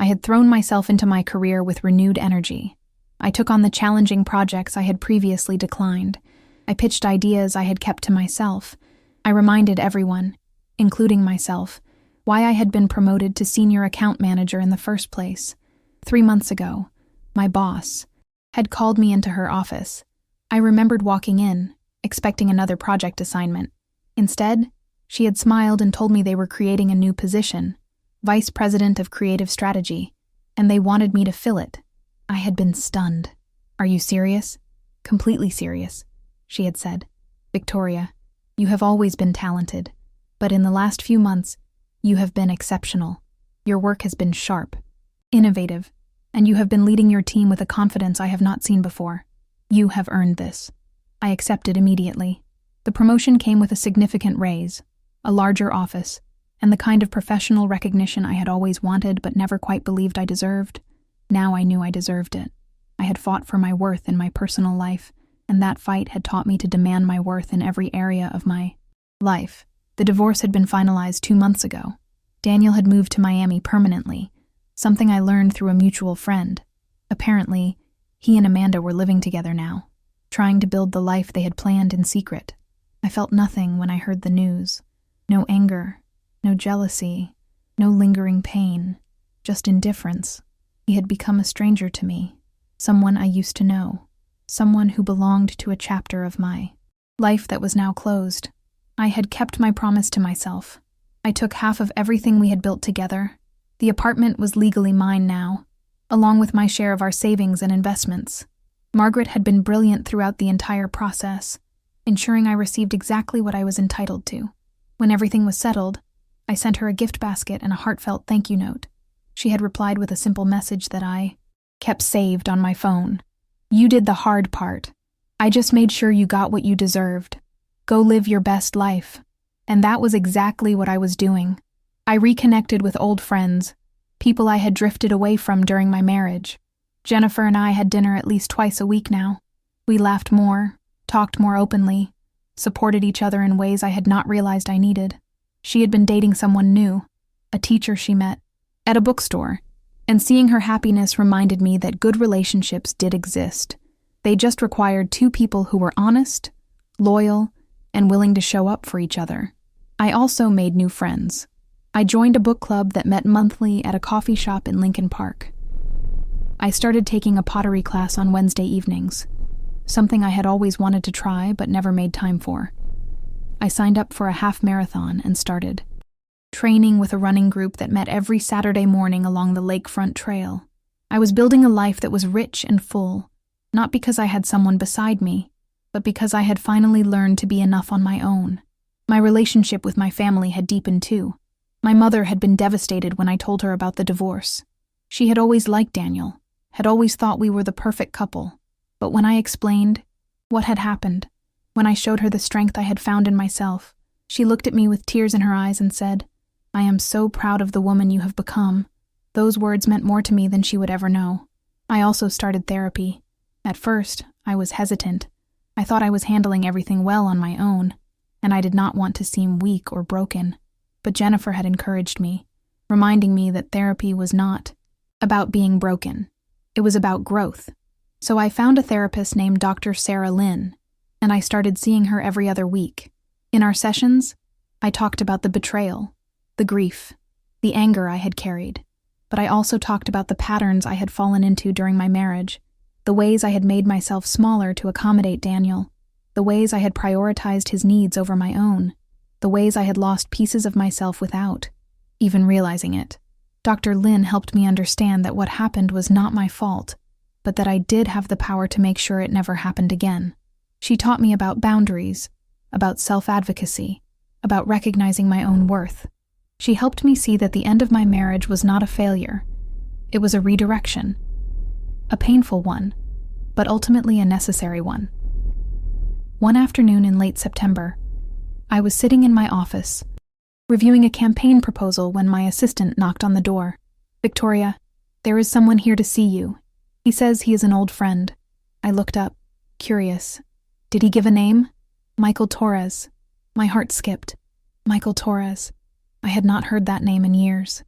I had thrown myself into my career with renewed energy. I took on the challenging projects I had previously declined. I pitched ideas I had kept to myself. I reminded everyone, including myself, why I had been promoted to senior account manager in the first place. 3 months ago, my boss had called me into her office. I remembered walking in, expecting another project assignment. Instead, she had smiled and told me they were creating a new position, Vice President of Creative Strategy, and they wanted me to fill it. I had been stunned. "Are you serious?" "Completely serious," she had said. "Victoria, you have always been talented, but in the last few months, you have been exceptional. Your work has been sharp, innovative, and you have been leading your team with a confidence I have not seen before. You have earned this." I accepted immediately. The promotion came with a significant raise, a larger office, and the kind of professional recognition I had always wanted but never quite believed I deserved. Now I knew I deserved it. I had fought for my worth in my personal life, and that fight had taught me to demand my worth in every area of my life. The divorce had been finalized 2 months ago. Daniel had moved to Miami permanently, something I learned through a mutual friend. Apparently, he and Amanda were living together now, trying to build the life they had planned in secret. I felt nothing when I heard the news. No anger, no jealousy, no lingering pain, just indifference. He had become a stranger to me, someone I used to know, someone who belonged to a chapter of my life that was now closed. I had kept my promise to myself. I took half of everything we had built together. The apartment was legally mine now, along with my share of our savings and investments. Margaret had been brilliant throughout the entire process, ensuring I received exactly what I was entitled to. When everything was settled, I sent her a gift basket and a heartfelt thank you note. She had replied with a simple message that I kept saved on my phone. "You did the hard part. I just made sure you got what you deserved. Go live your best life." And that was exactly what I was doing. I reconnected with old friends, people I had drifted away from during my marriage. Jennifer and I had dinner at least twice a week now. We laughed more, talked more openly, supported each other in ways I had not realized I needed. She had been dating someone new, a teacher she met at a bookstore, and seeing her happiness reminded me that good relationships did exist. They just required 2 people who were honest, loyal, and willing to show up for each other. I also made new friends. I joined a book club that met monthly at a coffee shop in Lincoln Park. I started taking a pottery class on Wednesday evenings, something I had always wanted to try but never made time for. I signed up for a half marathon and started training with a running group that met every Saturday morning along the lakefront trail. I was building a life that was rich and full, not because I had someone beside me, but because I had finally learned to be enough on my own. My relationship with my family had deepened too. My mother had been devastated when I told her about the divorce. She had always liked Daniel, had always thought we were the perfect couple. But when I explained what had happened, when I showed her the strength I had found in myself, she looked at me with tears in her eyes and said, "I am so proud of the woman you have become." Those words meant more to me than she would ever know. I also started therapy. At first, I was hesitant. I thought I was handling everything well on my own, and I did not want to seem weak or broken. But Jennifer had encouraged me, reminding me that therapy was not about being broken. It was about growth. So I found a therapist named Dr. Sarah Lynn, and I started seeing her every other week. In our sessions, I talked about the betrayal, the grief, the anger I had carried, but I also talked about the patterns I had fallen into during my marriage, the ways I had made myself smaller to accommodate Daniel, the ways I had prioritized his needs over my own, the ways I had lost pieces of myself without even realizing it. Dr. Lynn helped me understand that what happened was not my fault, but that I did have the power to make sure it never happened again. She taught me about boundaries, about self-advocacy, about recognizing my own worth. She helped me see that the end of my marriage was not a failure. It was a redirection. A painful one, but ultimately a necessary one. One afternoon in late September, I was sitting in my office, reviewing a campaign proposal when my assistant knocked on the door. "Victoria, there is someone here to see you. He says he is an old friend." I looked up, curious. Did he give a name? Michael Torres. My heart skipped. Michael Torres. I had not heard that name in years.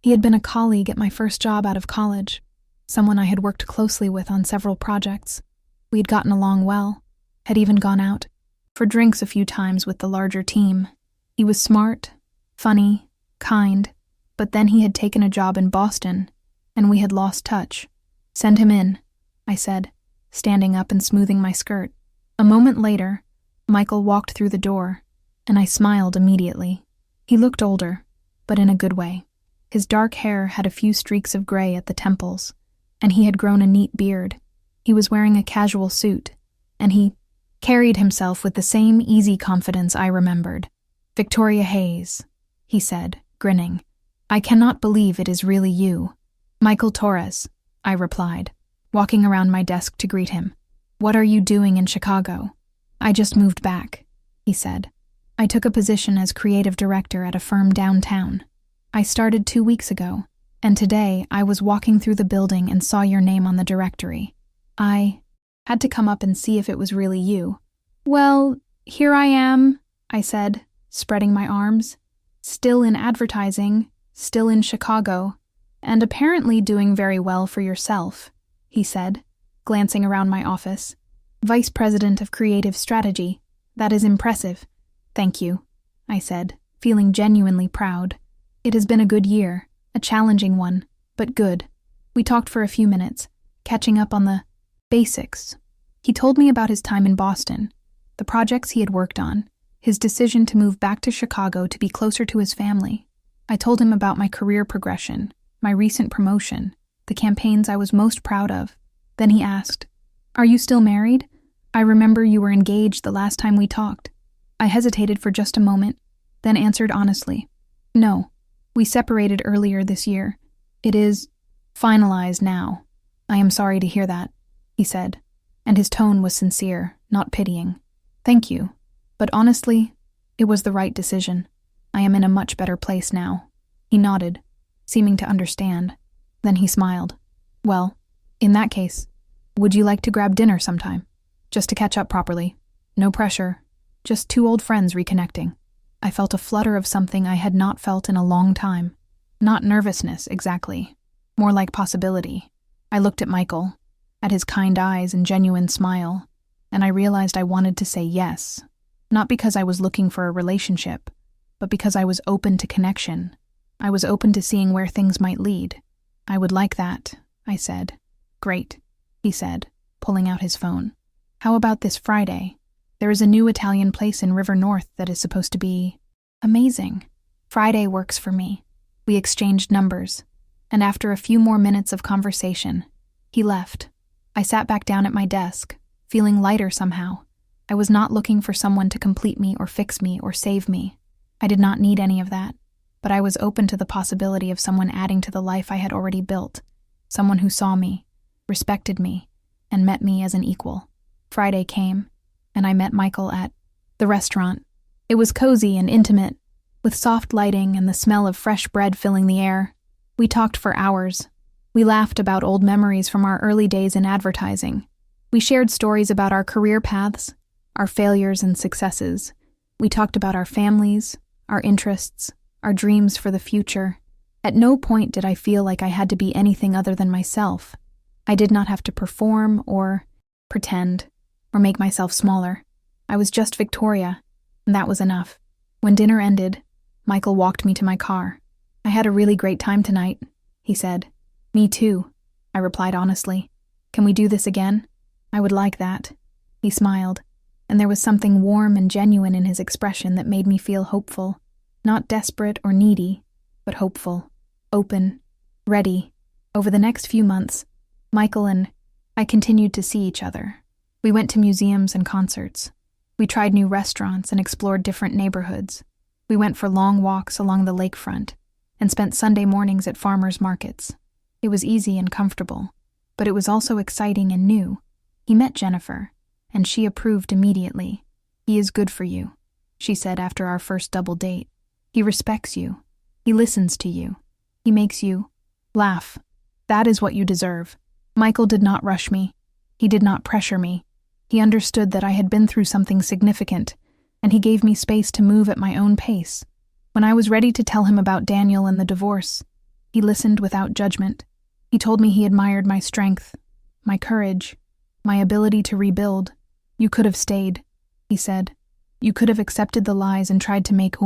He had been a colleague at my first job out of college, someone I had worked closely with on several projects. We had gotten along well, had even gone out for drinks a few times with the larger team. He was smart, funny, kind, but then he had taken a job in Boston, and we had lost touch. "Send him in," I said, standing up and smoothing my skirt. A moment later, Michael walked through the door, and I smiled immediately. He looked older, but in a good way. His dark hair had a few streaks of gray at the temples, and he had grown a neat beard. He was wearing a casual suit, and he carried himself with the same easy confidence I remembered. "Victoria Hayes," he said, grinning. "I cannot believe it is really you." "Michael Torres," I replied, walking around my desk to greet him. "What are you doing in Chicago?" "I just moved back," he said. "I took a position as creative director at a firm downtown. I started 2 weeks ago, and today I was walking through the building and saw your name on the directory. I had to come up and see if it was really you." "Well, here I am," I said, spreading my arms. "Still in advertising, still in Chicago, and apparently doing very well for yourself," he said, glancing around my office. "Vice President of Creative Strategy. That is impressive." "Thank you," I said, feeling genuinely proud. "It has been a good year, a challenging one, but good." We talked for a few minutes, catching up on the basics. He told me about his time in Boston, the projects he had worked on, his decision to move back to Chicago to be closer to his family. I told him about my career progression, my recent promotion, the campaigns I was most proud of. Then he asked, "Are you still married? I remember you were engaged the last time we talked." I hesitated for just a moment, then answered honestly, "No, we separated earlier this year. It is finalized now." "I am sorry to hear that," he said, and his tone was sincere, not pitying. "Thank you, but honestly, it was the right decision. I am in a much better place now." He nodded, seeming to understand. Then he smiled. "Well, in that case, would you like to grab dinner sometime? Just to catch up properly. No pressure. Just two old friends reconnecting." I felt a flutter of something I had not felt in a long time. Not nervousness, exactly. More like possibility. I looked at Michael, at his kind eyes and genuine smile, and I realized I wanted to say yes. Not because I was looking for a relationship, but because I was open to connection. I was open to seeing where things might lead. "I would like that," I said. "Great," he said, pulling out his phone. "How about this Friday? There is a new Italian place in River North that is supposed to be amazing." "Friday works for me." We exchanged numbers, and after a few more minutes of conversation, he left. I sat back down at my desk, feeling lighter somehow. I was not looking for someone to complete me or fix me or save me. I did not need any of that, but I was open to the possibility of someone adding to the life I had already built, someone who saw me, respected me, and met me as an equal. Friday came, and I met Michael at the restaurant. It was cozy and intimate, with soft lighting and the smell of fresh bread filling the air. We talked for hours. We laughed about old memories from our early days in advertising. We shared stories about our career paths, our failures and successes. We talked about our families, our interests, our dreams for the future. At no point did I feel like I had to be anything other than myself. I did not have to perform or pretend or make myself smaller. I was just Victoria, and that was enough. When dinner ended, Michael walked me to my car. "I had a really great time tonight," he said. "Me too," I replied honestly. "Can we do this again?" "I would like that." He smiled, and there was something warm and genuine in his expression that made me feel hopeful. Not desperate or needy, but hopeful, open, ready. Over the next few months, Michael and I continued to see each other. We went to museums and concerts. We tried new restaurants and explored different neighborhoods. We went for long walks along the lakefront and spent Sunday mornings at farmers' markets. It was easy and comfortable, but it was also exciting and new. He met Jennifer, and she approved immediately. "He is good for you," she said after our first double date. "He respects you. He listens to you. He makes you laugh. That is what you deserve." Michael did not rush me. He did not pressure me. He understood that I had been through something significant, and he gave me space to move at my own pace. When I was ready to tell him about Daniel and the divorce, he listened without judgment. He told me he admired my strength, my courage, my ability to rebuild. "You could have stayed," he said. "You could have accepted the lies and tried to make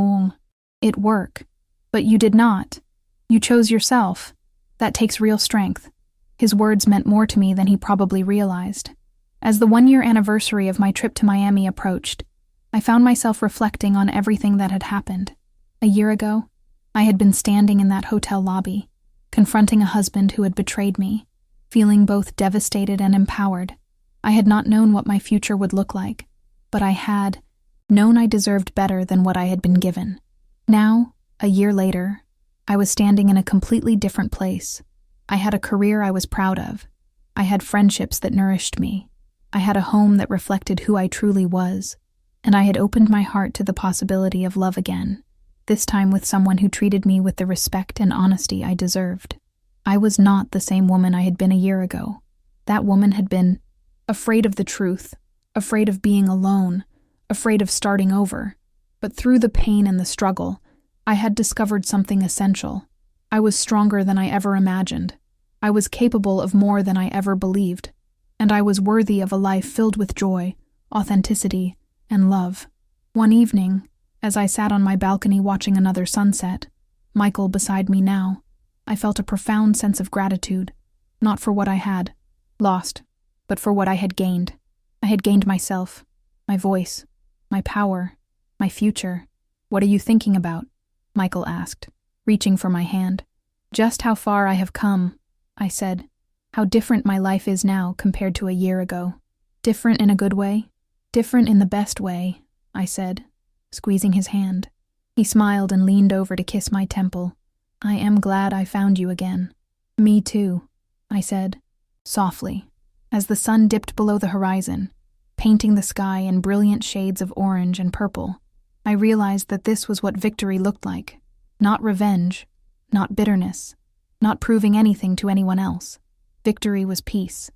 it work. But you did not. You chose yourself. That takes real strength." His words meant more to me than he probably realized. As the 1-year anniversary of my trip to Miami approached, I found myself reflecting on everything that had happened. A year ago, I had been standing in that hotel lobby, confronting a husband who had betrayed me, feeling both devastated and empowered. I had not known what my future would look like, but I had known I deserved better than what I had been given. Now, a year later, I was standing in a completely different place. I had a career I was proud of. I had friendships that nourished me. I had a home that reflected who I truly was. And I had opened my heart to the possibility of love again, this time with someone who treated me with the respect and honesty I deserved. I was not the same woman I had been a year ago. That woman had been afraid of the truth, afraid of being alone, afraid of starting over. But through the pain and the struggle, I had discovered something essential. I was stronger than I ever imagined. I was capable of more than I ever believed. And I was worthy of a life filled with joy, authenticity, and love. One evening, as I sat on my balcony watching another sunset, Michael beside me now, I felt a profound sense of gratitude, not for what I had lost, but for what I had gained. I had gained myself, my voice, my power, my future. "What are you thinking about?" Michael asked, reaching for my hand. "Just how far I have come," I said. "How different my life is now compared to a year ago. Different in a good way? Different in the best way," I said, squeezing his hand. He smiled and leaned over to kiss my temple. "I am glad I found you again." "Me too," I said, softly, as the sun dipped below the horizon, painting the sky in brilliant shades of orange and purple. I realized that this was what victory looked like. Not revenge, not bitterness, not proving anything to anyone else. Victory was peace.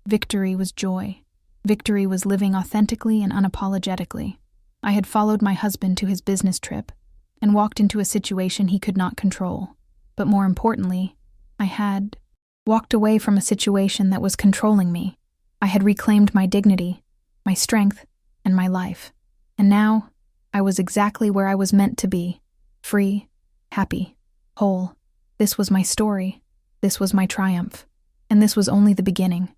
Victory was joy. Victory was living authentically and unapologetically. I had followed my husband to his business trip and walked into a situation he could not control. But more importantly, I had walked away from a situation that was controlling me. I had reclaimed my dignity, my strength, and my life. And now, I was exactly where I was meant to be. Free, happy, whole. This was my story. This was my triumph. And this was only the beginning.